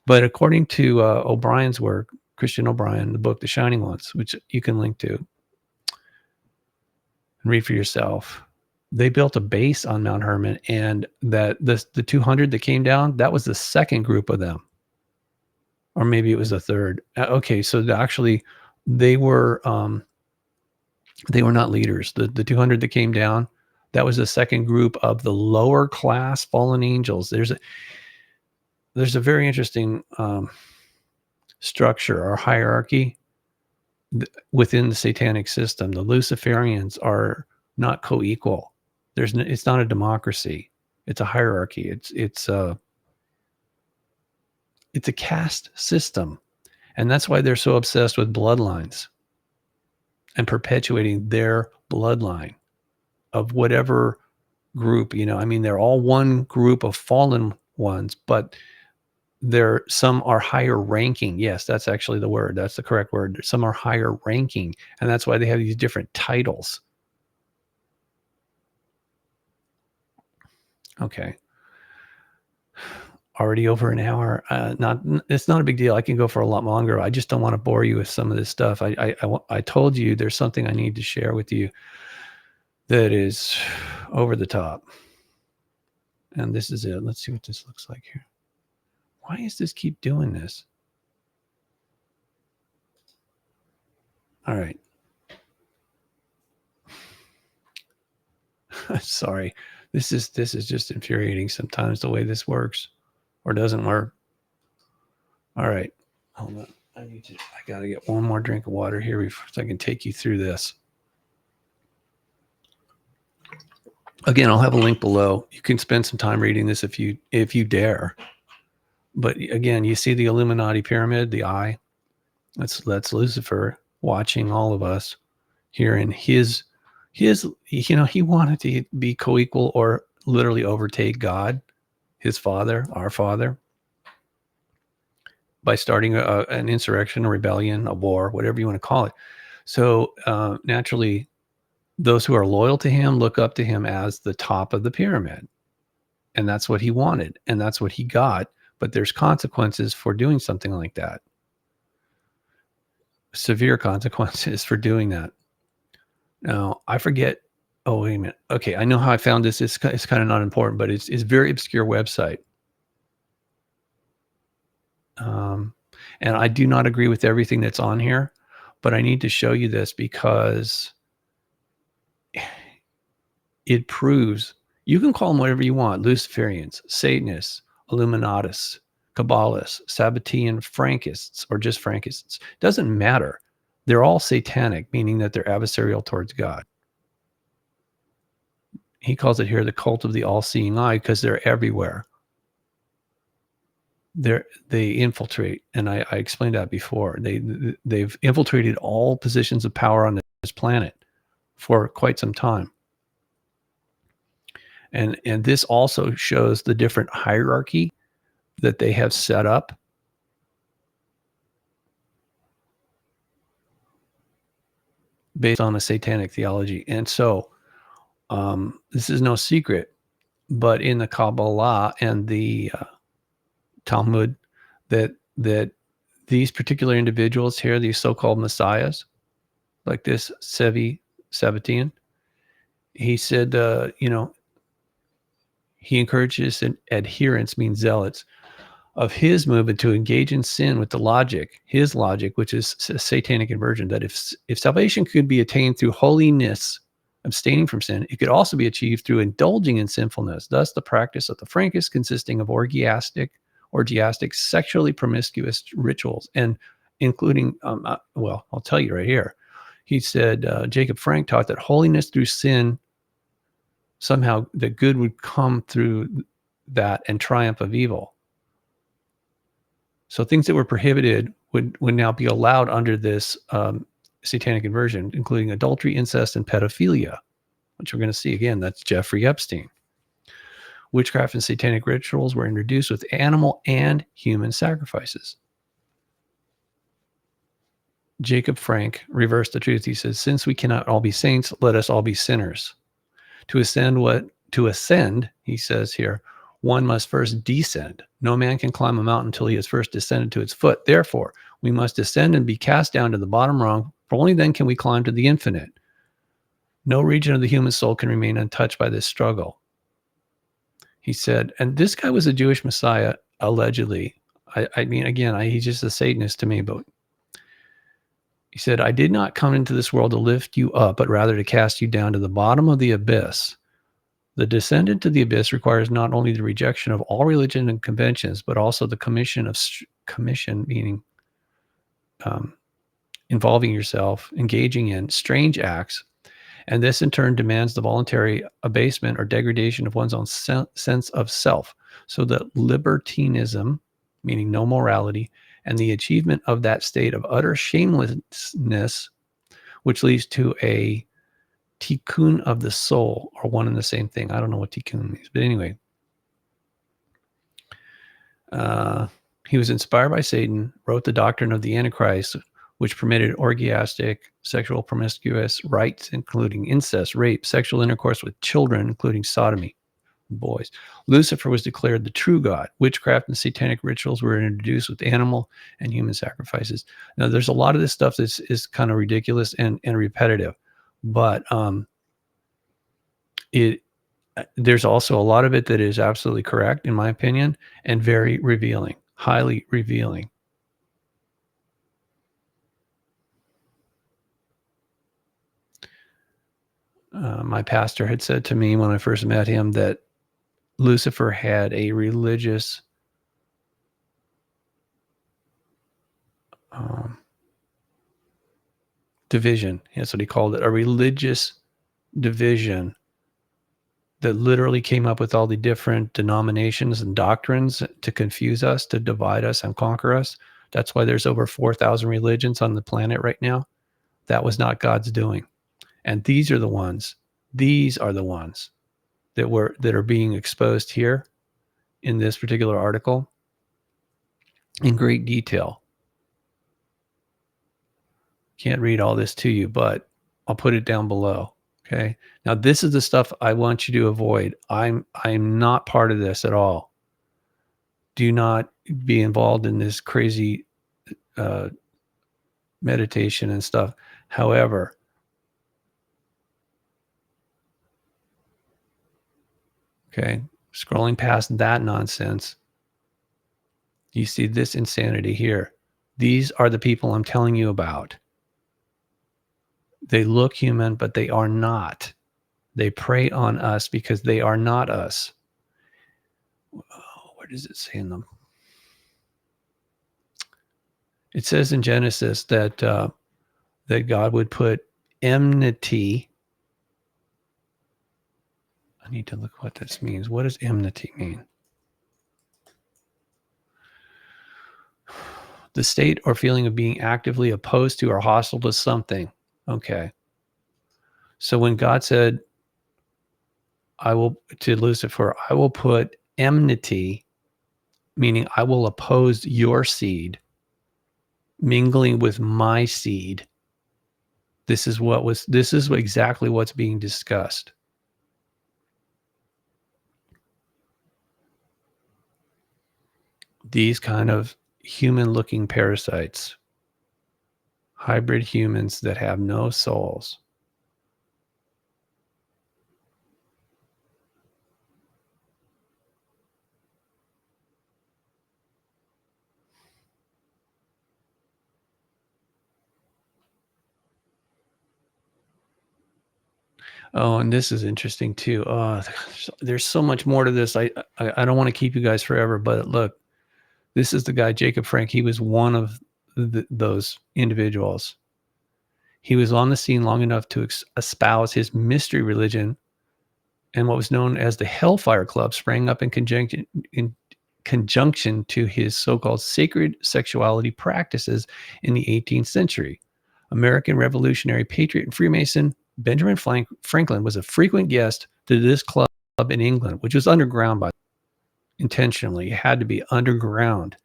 But according to O'Brien's work, Christian O'Brien, the book, The Shining Ones, which you can link to and read for yourself, they built a base on Mount Hermon, and that the 200 that came down, that was the second group of them. Or maybe it was the third. Okay, so actually they were not leaders. The 200 that came down, that was the second group of the lower class fallen angels. There's a very interesting structure or hierarchy within the satanic system. The Luciferians are not co-equal. It's not a democracy. It's a hierarchy. It's a caste system. And that's why they're so obsessed with bloodlines and perpetuating their bloodline of whatever group, I mean, they're all one group of fallen ones, but some are higher ranking. Yes, that's actually the word. That's the correct word. Some are higher ranking. And that's why they have these different titles. Okay. Already over an hour. It's not a big deal. I can go for a lot longer. I just don't want to bore you with some of this stuff. I told you there's something I need to share with you that is over the top. And this is it. Let's see what this looks like here. Why does this keep doing this? All right. Sorry. This is just infuriating sometimes, the way this works or doesn't work. All right. Hold on. I got to get one more drink of water here before I can take you through this. Again, I'll have a link below. You can spend some time reading this if you dare. But again, you see the Illuminati pyramid, the eye. That's Lucifer watching all of us here in his he wanted to be co-equal or literally overtake God, his father, our father, by starting an insurrection, a rebellion, a war, whatever you want to call it. So naturally, those who are loyal to him look up to him as the top of the pyramid. And that's what he wanted. And that's what he got. But there's consequences for doing something like that. Severe consequences for doing that. Now, I forget. Oh, wait a minute. Okay, I know how I found this. It's kind of not important, but it's a very obscure website. And I do not agree with everything that's on here, but I need to show you this because it proves you can call them whatever you want: Luciferians, Satanists, Illuminatus, Kabbalists, Sabbatean Frankists, or just Frankists. Doesn't matter. They're all satanic, meaning that they're adversarial towards God. He calls it here the cult of the all-seeing eye because they're everywhere. They infiltrate, and I explained that before. They've infiltrated all positions of power on this planet for quite some time. And this also shows the different hierarchy that they have set up. Based on a satanic theology. And so this is no secret, but in the Kabbalah and the Talmud, that these particular individuals here, these so-called messiahs, like this Sabbatean, he said, he encourages adherents, means zealots, of his movement to engage in sin with his logic, which is satanic inversion, that if salvation could be attained through holiness, abstaining from sin, it could also be achieved through indulging in sinfulness. Thus, the practice of the Frankists consisting of orgiastic, sexually promiscuous rituals, and including, I'll tell you right here. He said, Jacob Frank taught that holiness through sin, somehow the good would come through that and triumph of evil. So things that were prohibited would now be allowed under this satanic inversion, including adultery, incest, and pedophilia, which we're going to see again. That's Jeffrey Epstein. Witchcraft and satanic rituals were introduced with animal and human sacrifices. Jacob Frank reversed the truth. He says, since we cannot all be saints, let us all be sinners. To ascend, he says here, one must first descend. No man can climb a mountain until he has first descended to its foot. Therefore, we must descend and be cast down to the bottom rung, for only then can we climb to the infinite. No region of the human soul can remain untouched by this struggle. He said, and this guy was a Jewish Messiah, allegedly. I mean, again, he's just a Satanist to me, but he said, I did not come into this world to lift you up, but rather to cast you down to the bottom of the abyss. The descent to the abyss requires not only the rejection of all religion and conventions, but also the commission, meaning involving yourself, engaging in strange acts. And this in turn demands the voluntary abasement or degradation of one's own sense of self. So that libertinism, meaning no morality, and the achievement of that state of utter shamelessness, which leads to a tikkun of the soul, or one and the same thing. I don't know what tikkun means, but anyway. He was inspired by Satan, wrote the doctrine of the Antichrist, which permitted orgiastic, sexual promiscuous rites, including incest, rape, sexual intercourse with children, including sodomy, boys. Lucifer was declared the true God. Witchcraft and satanic rituals were introduced with animal and human sacrifices. Now, there's a lot of this stuff that is kind of ridiculous and repetitive. But there's also a lot of it that is absolutely correct, in my opinion, and very revealing, highly revealing. My pastor had said to me when I first met him that Lucifer had a religious division. That's what he called it, a religious division that literally came up with all the different denominations and doctrines to confuse us, to divide us and conquer us. That's why there's over 4,000 religions on the planet right now. That was not God's doing. And these are the ones that are being exposed here in this particular article in great detail. Can't read all this to you, but I'll put it down below. Okay. Now this is the stuff I want you to avoid. I'm not part of this at all. Do not be involved in this crazy meditation and stuff. However, okay, scrolling past that nonsense, you see this insanity here. These are the people I'm telling you about. They look human, but they are not. They prey on us because they are not us. Where does it say in them? It says in Genesis that that God would put enmity. I need to look what this means. What does enmity mean? The state or feeling of being actively opposed to or hostile to something. Okay. So when God said, to Lucifer, I will put enmity, meaning I will oppose your seed, mingling with my seed. This is exactly what's being discussed. These kind of human-looking parasites, hybrid humans that have no souls. Oh, and this is interesting too. There's so much more to this. I don't want to keep you guys forever, but look, this is the guy, Jacob Frank. He was one of those individuals. He was on the scene long enough to espouse his mystery religion, and what was known as the Hellfire Club sprang up in conjunction to his so-called sacred sexuality practices in the 18th century. American revolutionary patriot and Freemason Benjamin Franklin was a frequent guest to this club in England, which was underground intentionally. It had to be underground.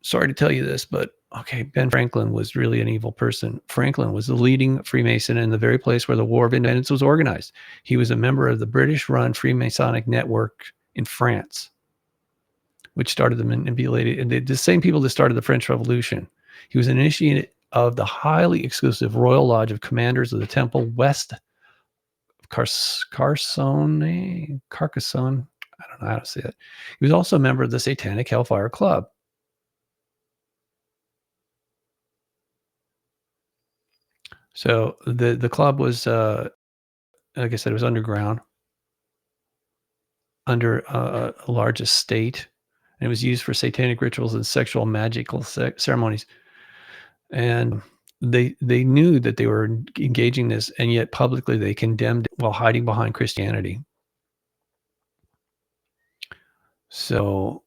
Sorry to tell you this, but okay, Ben Franklin was really an evil person. Franklin was the leading Freemason in the very place where the War of Independence was organized. He was a member of the British-run Freemasonic network in France, which started the manipulated, and the same people that started the French Revolution. He was an initiate of the highly exclusive Royal Lodge of Commanders of the Temple west of Carcassonne. I don't know how to say it. He was also a member of the Satanic Hellfire Club. So the club was, like I said, it was underground, under a large estate, and it was used for satanic rituals and sexual magical ceremonies. And they knew that they were engaging this, and yet publicly they condemned it while hiding behind Christianity. So,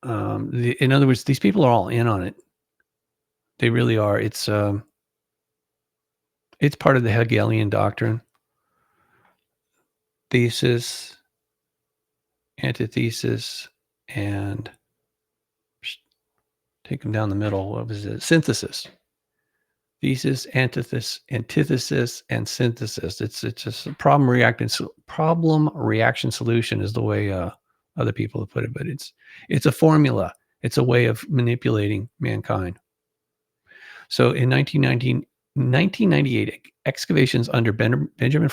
in other words, these people are all in on it. They really are. It's part of the Hegelian doctrine. Thesis, antithesis, and take them down the middle. What was it? Synthesis. Thesis, antithesis, and synthesis. It's just a problem reaction solution is the way other people have put it, but it's a formula. It's a way of manipulating mankind. So in 1998, excavations under Benjamin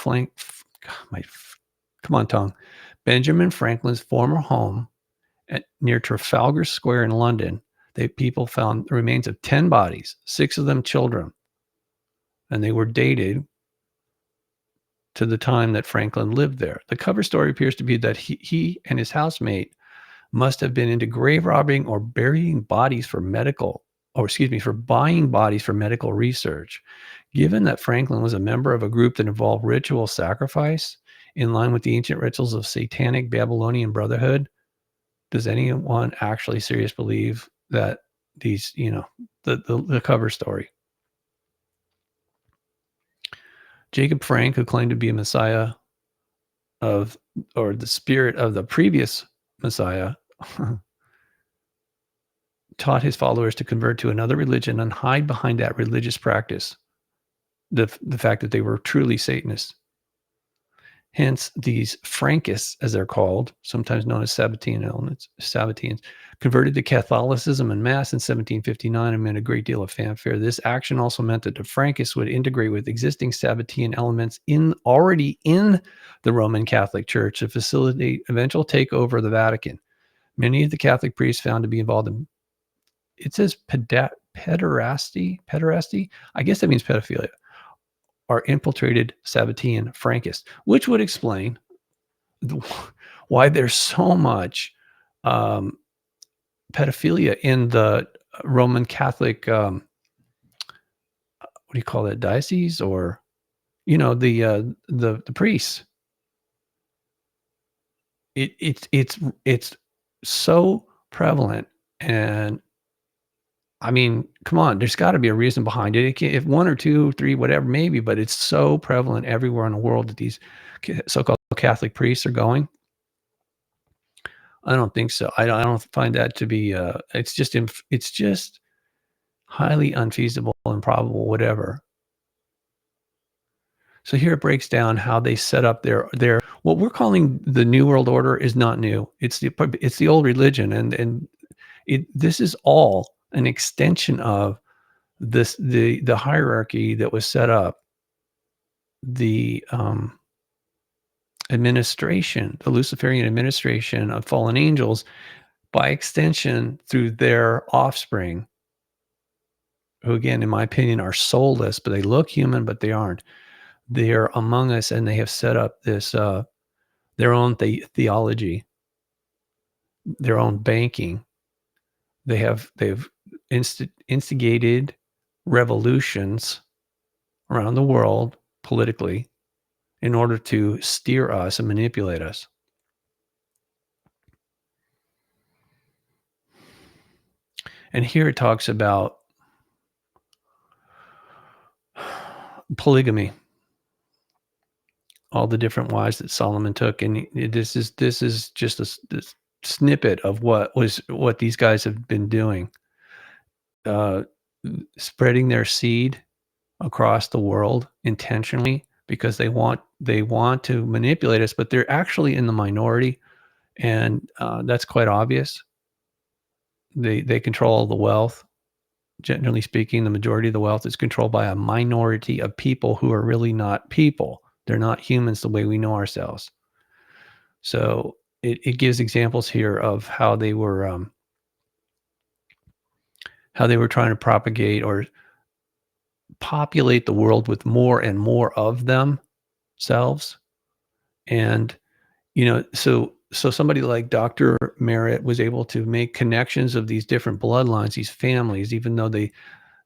Franklin's former home near Trafalgar Square in London, people found the remains of 10 bodies, 6 of them children, and they were dated to the time that Franklin lived there. The cover story appears to be that he and his housemate must have been into grave robbing or buying bodies for medical research. Given that Franklin was a member of a group that involved ritual sacrifice in line with the ancient rituals of satanic Babylonian brotherhood, does anyone actually seriously believe that these, the cover story? Jacob Frank, who claimed to be a Messiah or the spirit of the previous Messiah, taught his followers to convert to another religion and hide behind that religious practice the fact that they were truly Satanists. Hence, these Frankists, as they're called, sometimes known as Sabbateans, converted to Catholicism en masse in 1759 and made a great deal of fanfare. This action also meant that the Frankists would integrate with existing Sabbatean elements already in the Roman Catholic Church to facilitate eventual takeover of the Vatican. Many of the Catholic priests found to be involved in, it says pederasty. I guess that means pedophilia, are infiltrated Sabbatean Frankists, which would explain why there's so much pedophilia in the Roman Catholic, what do you call that, diocese, or the priests. It's so prevalent, and I mean, come on, there's got to be a reason behind it. If one or two, three, whatever, maybe, but it's so prevalent everywhere in the world that these so-called Catholic priests are going. I don't think so. I don't find that to be. It's just highly unfeasible, improbable, whatever. So here it breaks down how they set up their what we're calling the New World Order is not new. It's the old religion, and this is all an extension of the hierarchy that was set up, the administration, the Luciferian administration of fallen angels, by extension through their offspring, who again, in my opinion, are soulless, but they look human, but they aren't. They're among us, and they have set up this their own theology, their own banking. They've instigated revolutions around the world politically in order to steer us and manipulate us. And here it talks about polygamy, all the different wives that Solomon took, and this is just a snippet of what these guys have been doing, spreading their seed across the world intentionally because they want to manipulate us, but they're actually in the minority, and that's quite obvious. They control all the wealth. Generally speaking, the majority of the wealth is controlled by a minority of people who are really not people. They're not humans the way we know ourselves. So it gives examples here of how they were trying to propagate or populate the world with more and more of themselves. And, so somebody like Dr. Merritt was able to make connections of these different bloodlines, these families, even though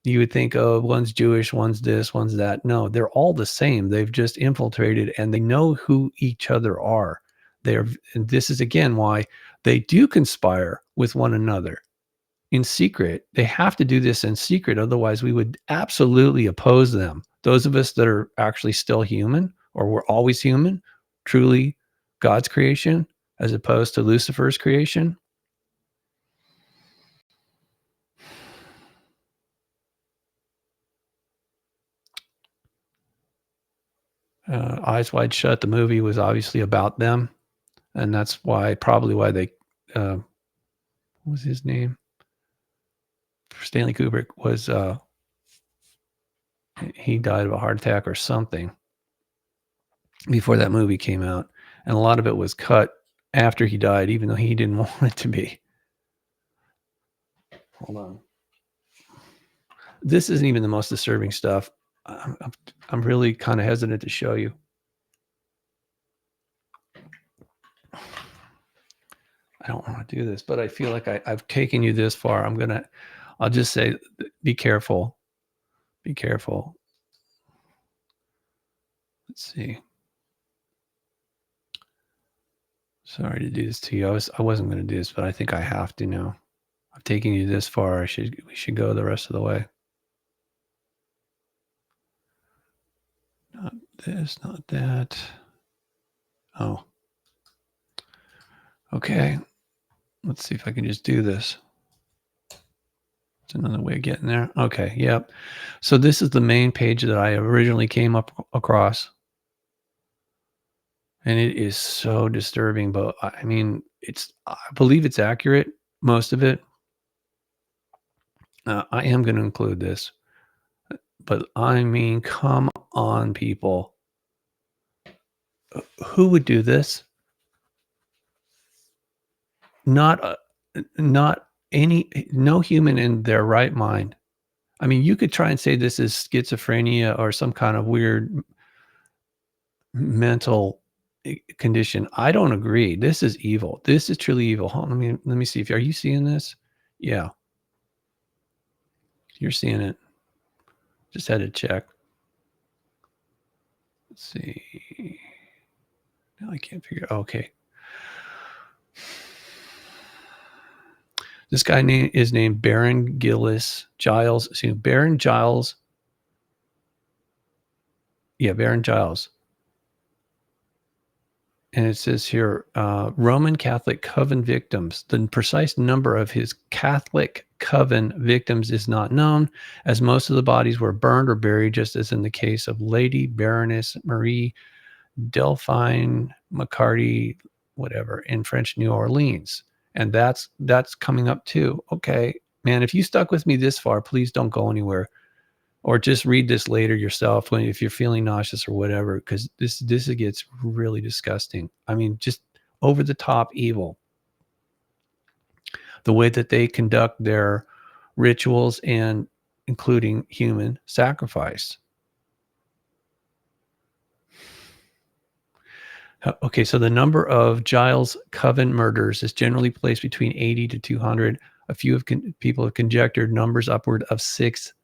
you would think, oh, one's Jewish, one's this, one's that. No, they're all the same. They've just infiltrated, and they know who each other are. And this is again why they do conspire with one another in secret. They have to do this in secret. Otherwise, we would absolutely oppose them. Those of us that are actually still human, or we're always human, truly God's creation, as opposed to Lucifer's creation. Eyes Wide Shut, the movie, was obviously about them, and that's probably why they what was his name? Stanley Kubrick was he died of a heart attack or something before that movie came out, and a lot of it was cut after he died, even though he didn't want it to be. Hold on. This isn't even the most disturbing stuff. I'm really kind of hesitant to show you. I don't want to do this, but I feel like I've taken you this far. I'll just say, be careful. Be careful. Let's see. Sorry to do this to you. I wasn't going to do this, but I think I have to now. I've taken you this far. We should go the rest of the way. Not this, not that. Oh. Okay. Let's see if I can just do this. It's another way of getting there. Okay. Yep. So this is the main page that I originally came up across. And it is so disturbing, but I mean, I believe it's accurate, most of it. I am going to include this, but I mean, come on, people. Who would do this? Not no human in their right mind. I mean, you could try and say this is schizophrenia or some kind of weird mental condition. I don't agree. This is evil. This is truly evil. Hold on, let me see. Are you seeing this? Yeah. You're seeing it. Just had to check. Let's see. No, I can't figure. Okay. This guy is named Baron Giles. Baron Giles. Yeah, Baron Giles. And it says here, Roman Catholic coven victims. The precise number of his Catholic coven victims is not known, as most of the bodies were burned or buried, just as in the case of Lady Baroness Marie Delphine McCarty, whatever, in French New Orleans. And that's coming up too. Okay, man, if you stuck with me this far, please don't go anywhere. Or just read this later yourself if you're feeling nauseous or whatever, because this gets really disgusting. I mean, just over the top evil. The way that they conduct their rituals and including human sacrifice. Okay, so the number of Giles Coven murders is generally placed between 80 to 200. A few people have conjectured numbers upward of 600.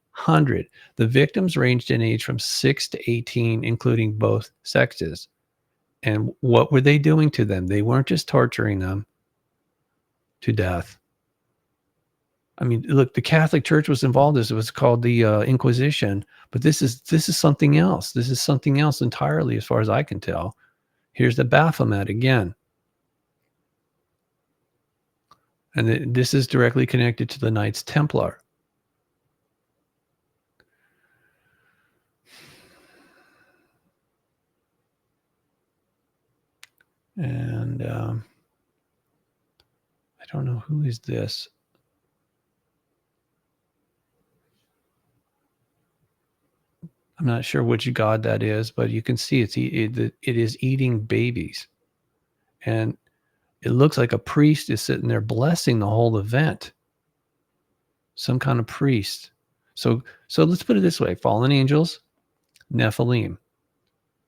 The victims ranged in age from 6 to 18, including both sexes. And what were they doing to them? They weren't just torturing them to death. I mean, look, the Catholic Church was involved in this. It was called the Inquisition, but this is something else. This is something else entirely, as far as I can tell. Here's the Baphomet again. And this is directly connected to the Knights Templar. And I don't know, who is this? I'm not sure which god that is, but you can see it is eating babies. And it looks like a priest is sitting there blessing the whole event. Some kind of priest. So let's put it this way. Fallen angels, Nephilim,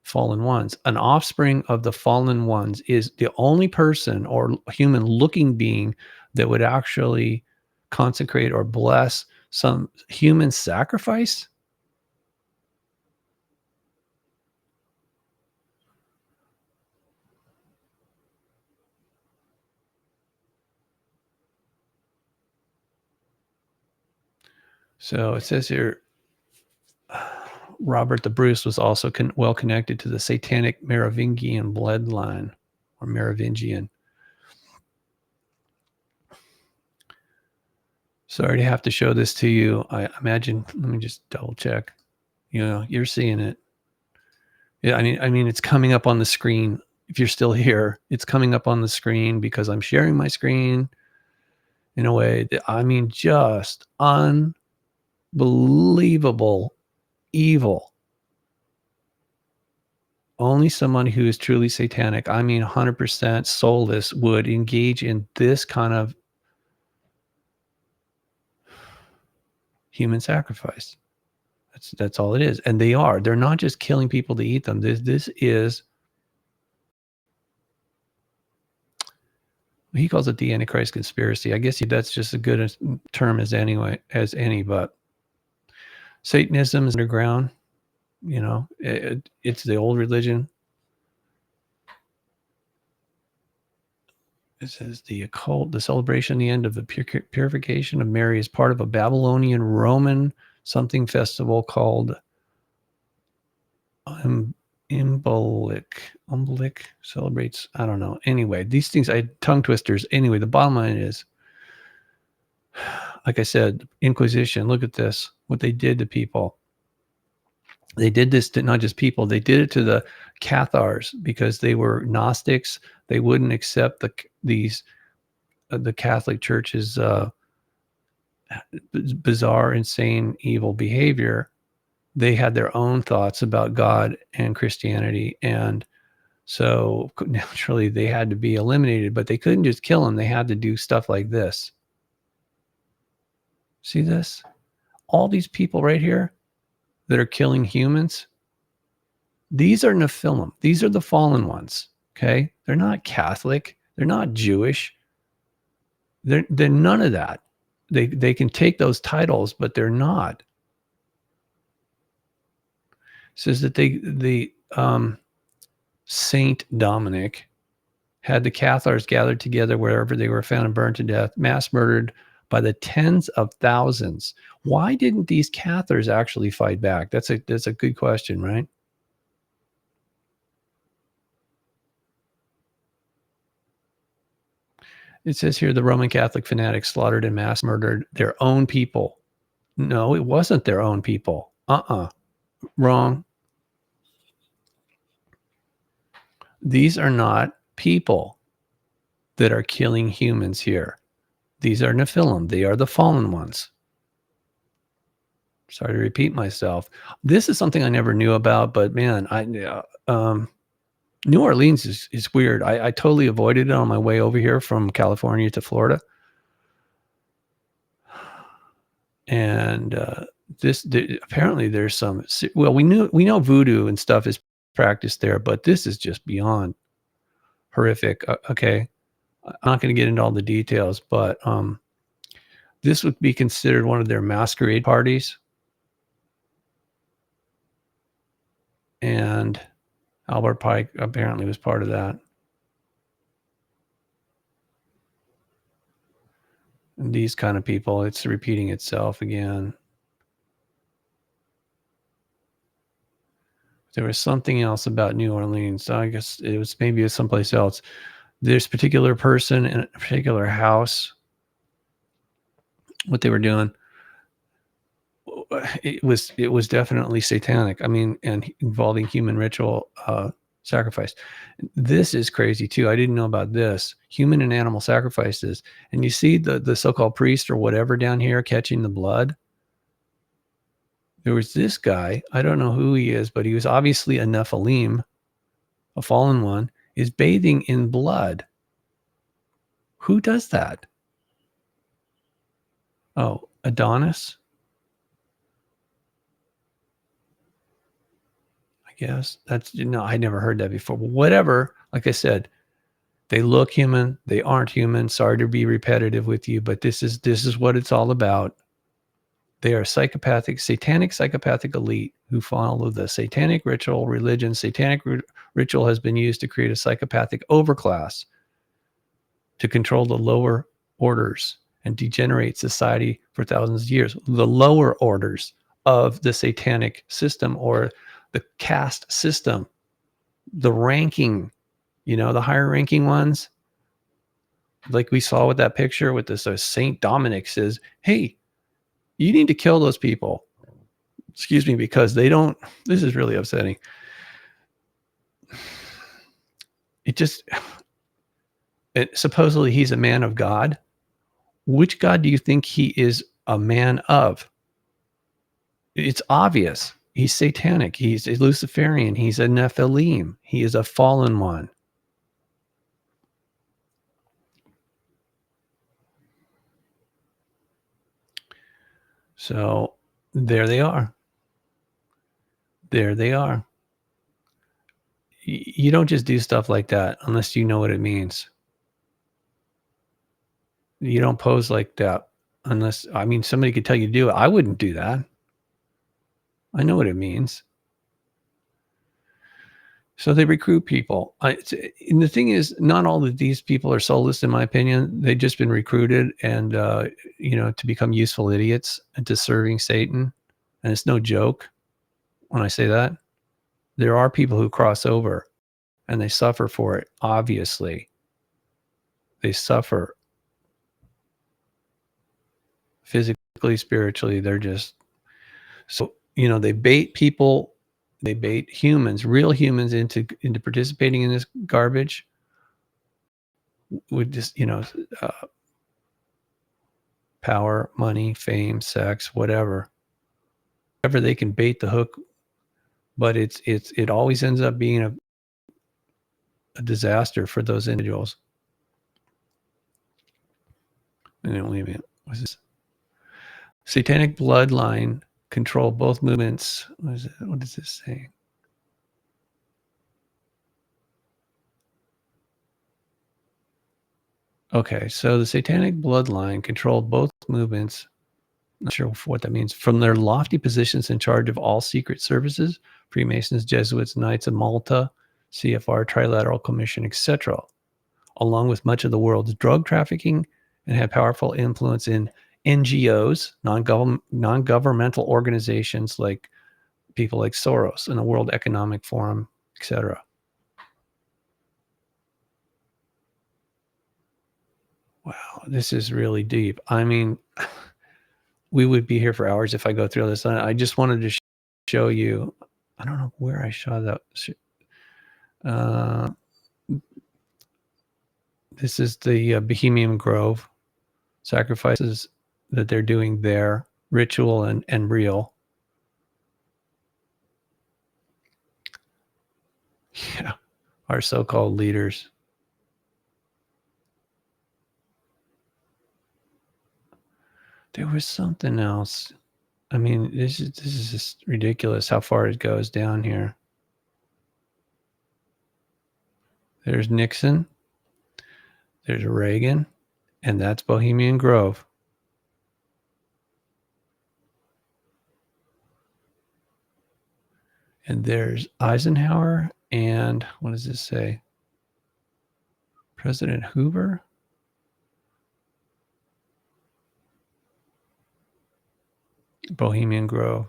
fallen ones. An offspring of the fallen ones is the only person or human looking being that would actually consecrate or bless some human sacrifice. So it says here, Robert the Bruce was also well connected to the satanic Merovingian bloodline, or Merovingian. Sorry to have to show this to you. I imagine, let me just double check. You know, you're seeing it. Yeah, I mean, it's coming up on the screen. If you're still here, it's coming up on the screen because I'm sharing my screen in a way that, I mean, just unbelievable evil. Only someone who is truly satanic, I mean 100% soulless, would engage in this kind of human sacrifice. That's all it is. And they're not just killing people to eat them. This is, he calls it the Antichrist conspiracy. I guess that's just as good a term as any, but Satanism is underground. It's the old religion. It says the occult, the celebration, the end of the purification of Mary is part of a Babylonian Roman something festival called Imbolc celebrates. I don't know. Anyway, these things, tongue twisters. Anyway, the bottom line is, like I said, Inquisition. Look at this. What they did to people. They did this to not just people. They did it to the Cathars because they were Gnostics. They wouldn't accept the Catholic Church's bizarre, insane, evil behavior. They had their own thoughts about God and Christianity, and so naturally they had to be eliminated. But they couldn't just kill them. They had to do stuff like this. See this? All these people right here that are killing humans, these are Nephilim. These are the fallen ones. Okay, they're not Catholic. They're not Jewish. They're none of that. They can take those titles, but they're not. It says that the Saint Dominic had the Cathars gathered together wherever they were found and burned to death, mass murdered by the tens of thousands. Why didn't these Cathars actually fight back? That's a good question, right? It says here the Roman Catholic fanatics slaughtered and mass murdered their own people. No, it wasn't their own people. Wrong. These are not people that are killing humans here. These are Nephilim. They are the fallen ones. Sorry to repeat myself. This is something I never knew about, but man, New Orleans is weird. I totally avoided it on my way over here from California to Florida. And apparently there's some, well, we know voodoo and stuff is practiced there, but this is just beyond horrific. Okay. I'm not going to get into all the details, but this would be considered one of their masquerade parties. And Albert Pike apparently was part of that. And these kind of people, it's repeating itself again. There was something else about New Orleans. So I guess it was maybe someplace else. This particular person in a particular house, what they were doing, it was definitely satanic. I mean, and involving human ritual sacrifice. This is crazy too. I didn't know about this. Human and animal sacrifices. And you see the so-called priest or whatever down here catching the blood. There was this guy, I don't know who he is, but he was obviously a Nephilim, a fallen one, is bathing in blood. Who does that? Oh, Adonis? I guess that's, I never heard that before. But whatever, like I said, they look human, they aren't human. Sorry to be repetitive with you, but this is what it's all about. They are satanic psychopathic elite who follow the satanic ritual religion. Satanic ritual has been used to create a psychopathic overclass to control the lower orders and degenerate society for thousands of years. The lower orders of the satanic system or the caste system, the ranking, the higher ranking ones, like we saw with that picture with this Saint Dominic says, hey, you need to kill those people. Excuse me, because they don't, this is really upsetting. Supposedly he's a man of God. Which God do you think he is a man of? It's obvious. He's satanic. He's a Luciferian. He's a Nephilim. He is a fallen one. So there they are. There they are. You don't just do stuff like that unless you know what it means. You don't pose like that unless, somebody could tell you to do it. I wouldn't do that. I know what it means. So they recruit people. And the thing is, not all of these people are soulless, in my opinion. They've just been recruited and, to become useful idiots into serving Satan. And it's no joke when I say that. There are people who cross over and they suffer for it. Obviously, they suffer physically, spiritually. They're just so, they bait people. They bait humans, real humans, into participating in this garbage with just, power, money, fame, sex, whatever they can bait the hook. But it always ends up being a disaster for those individuals. Wait a minute. What's this? Satanic bloodline control both movements. What does this say? Okay, so the satanic bloodline controlled both movements. Not sure what that means. From their lofty positions in charge of all secret services, Freemasons, Jesuits, Knights of Malta, CFR, Trilateral Commission, etc., along with much of the world's drug trafficking, and had powerful influence in NGOs, non-governmental organizations like people like Soros and the World Economic Forum, etc. Wow, this is really deep. I mean, we would be here for hours if I go through all this. I just wanted to show you. I don't know where I saw that. This is the Bohemian Grove sacrifices that they're doing there, ritual and real. Yeah, our so-called leaders. There was something else. I mean, this is just ridiculous how far it goes down here. There's Nixon. There's Reagan. And that's Bohemian Grove. And there's Eisenhower and what does this say? President Hoover? Bohemian Grove.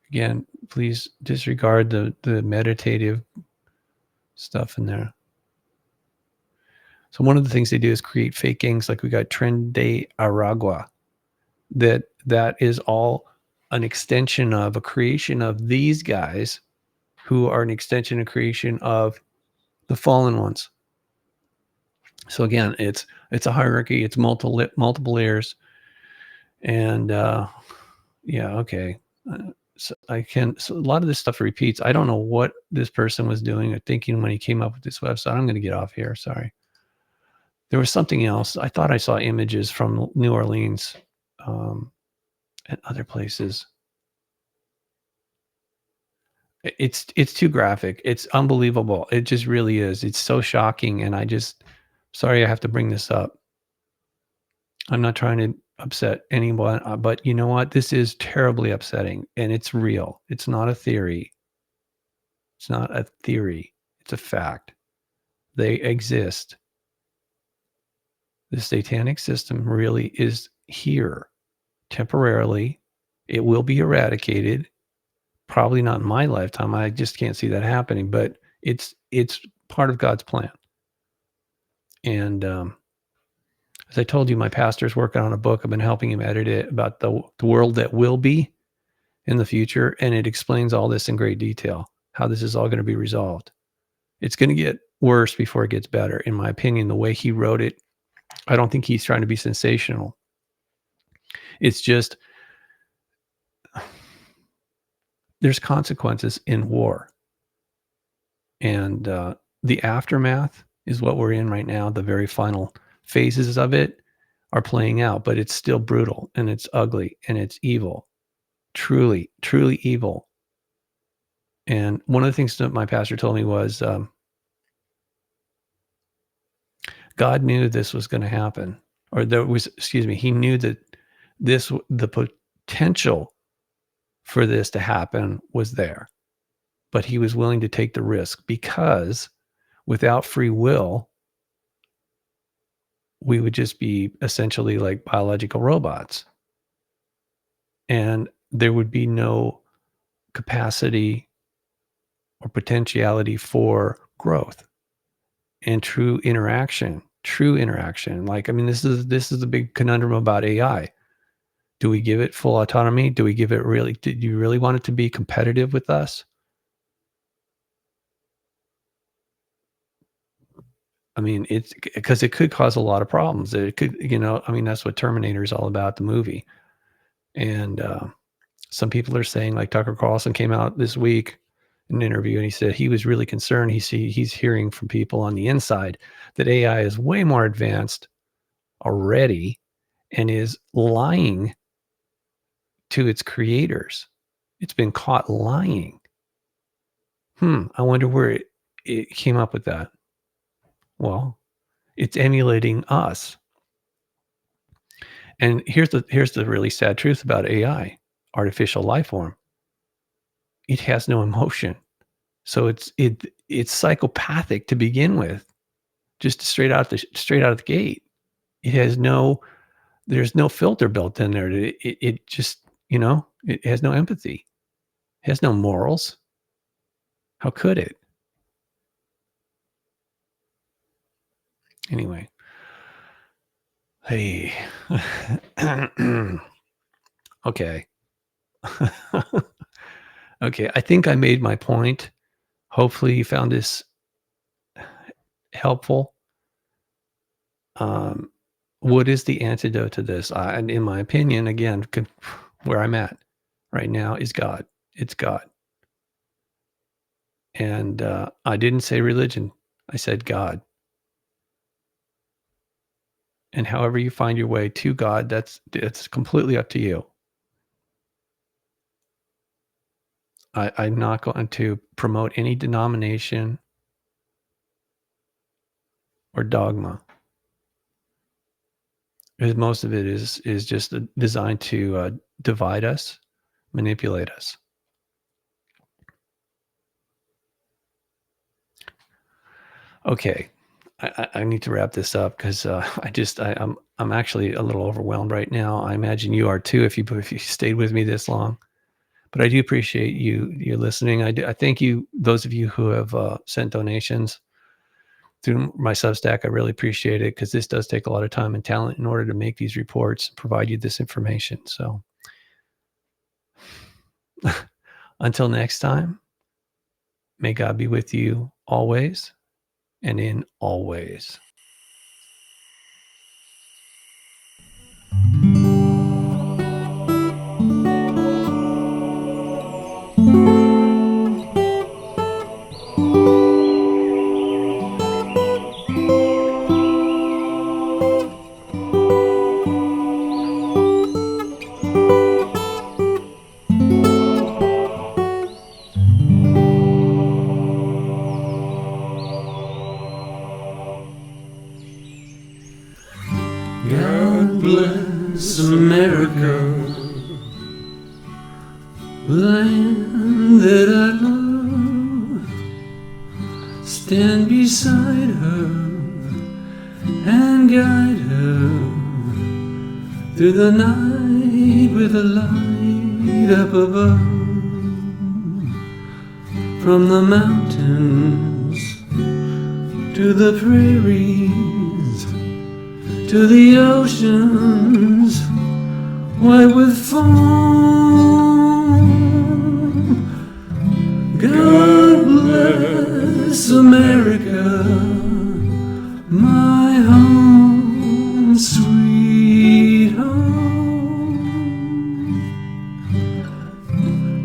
Again, please disregard the meditative stuff in there. So one of the things they do is create fake gangs, like we got Tren de Aragua. That is all an extension of a creation of these guys who are an extension and creation of the fallen ones. So again, it's a hierarchy, it's multiple layers. And okay. So a lot of this stuff repeats. I don't know what this person was doing or thinking when he came up with this website. I'm going to get off here. Sorry. There was something else. I thought I saw images from New Orleans and other places. It's too graphic. It's unbelievable. It just really is. It's so shocking. And sorry I have to bring this up. I'm not trying to upset anyone, but you know what? This is terribly upsetting, and it's real. It's not a theory. It's not a theory. It's a fact. They exist. The satanic system really is here temporarily. It will be eradicated. Probably not in my lifetime. I just can't see that happening, but it's part of God's plan. And as I told you, my pastor's working on a book. I've been helping him edit it about the world that will be in the future. And it explains all this in great detail, how this is all going to be resolved. It's going to get worse before it gets better. In my opinion, the way he wrote it, I don't think he's trying to be sensational. It's just, there's consequences in war. And the aftermath is what we're in right now. The very final phases of it are playing out, but it's still brutal and it's ugly and it's evil. Truly, truly evil. And one of the things that my pastor told me was God knew this was going to happen. He knew that the potential for this to happen was there. but he was willing to take the risk because without free will, we would just be essentially like biological robots. And there would be no capacity or potentiality for growth and true interaction. Like, I mean, this is the big conundrum about AI. Do we give it full autonomy? Do you really want it to be competitive with us? I mean, it's because it could cause a lot of problems. It could, I mean, that's what Terminator is all about, the movie. And some people are saying, like Tucker Carlson came out this week in an interview, and he said he was really concerned. He's hearing from people on the inside that AI is way more advanced already and is lying to its creators. It's been caught lying. I wonder where it came up with that. Well, it's emulating us. And here's the really sad truth about AI, artificial life form. It has no emotion. So it's psychopathic to begin with, just straight out of the gate. There's no filter built in there. It just, it has no empathy. It has no morals. How could it? Anyway. Hey. Okay. Okay. I think I made my point. Hopefully you found this helpful. What is the antidote to this? And in my opinion, again, where I'm at right now is God. It's God. And I didn't say religion. I said God. And however you find your way to God, that's completely up to you. I'm not going to promote any denomination or dogma, because most of it is just designed to divide us, manipulate us. Okay, I need to wrap this up because I'm actually a little overwhelmed right now. I imagine you are too if you stayed with me this long. But I do appreciate you listening. I thank you, those of you who have sent donations through my Substack. I really appreciate it because this does take a lot of time and talent in order to make these reports, provide you this information. So until next time, may God be with you always and in all ways. God bless America, land that I love. Stand beside her and guide her through the night with a light up above. From the mountains to the prairies, to the oceans white with foam. God bless America, my home, sweet home.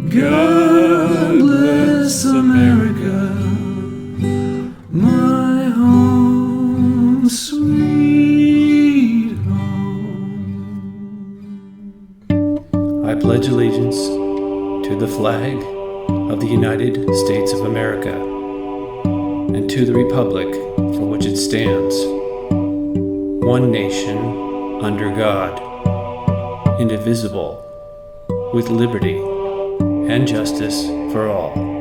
God bless America, my home, sweet home. I pledge allegiance to the flag of the United States of America and to the republic for which it stands, one nation, under God, indivisible, with liberty and justice for all.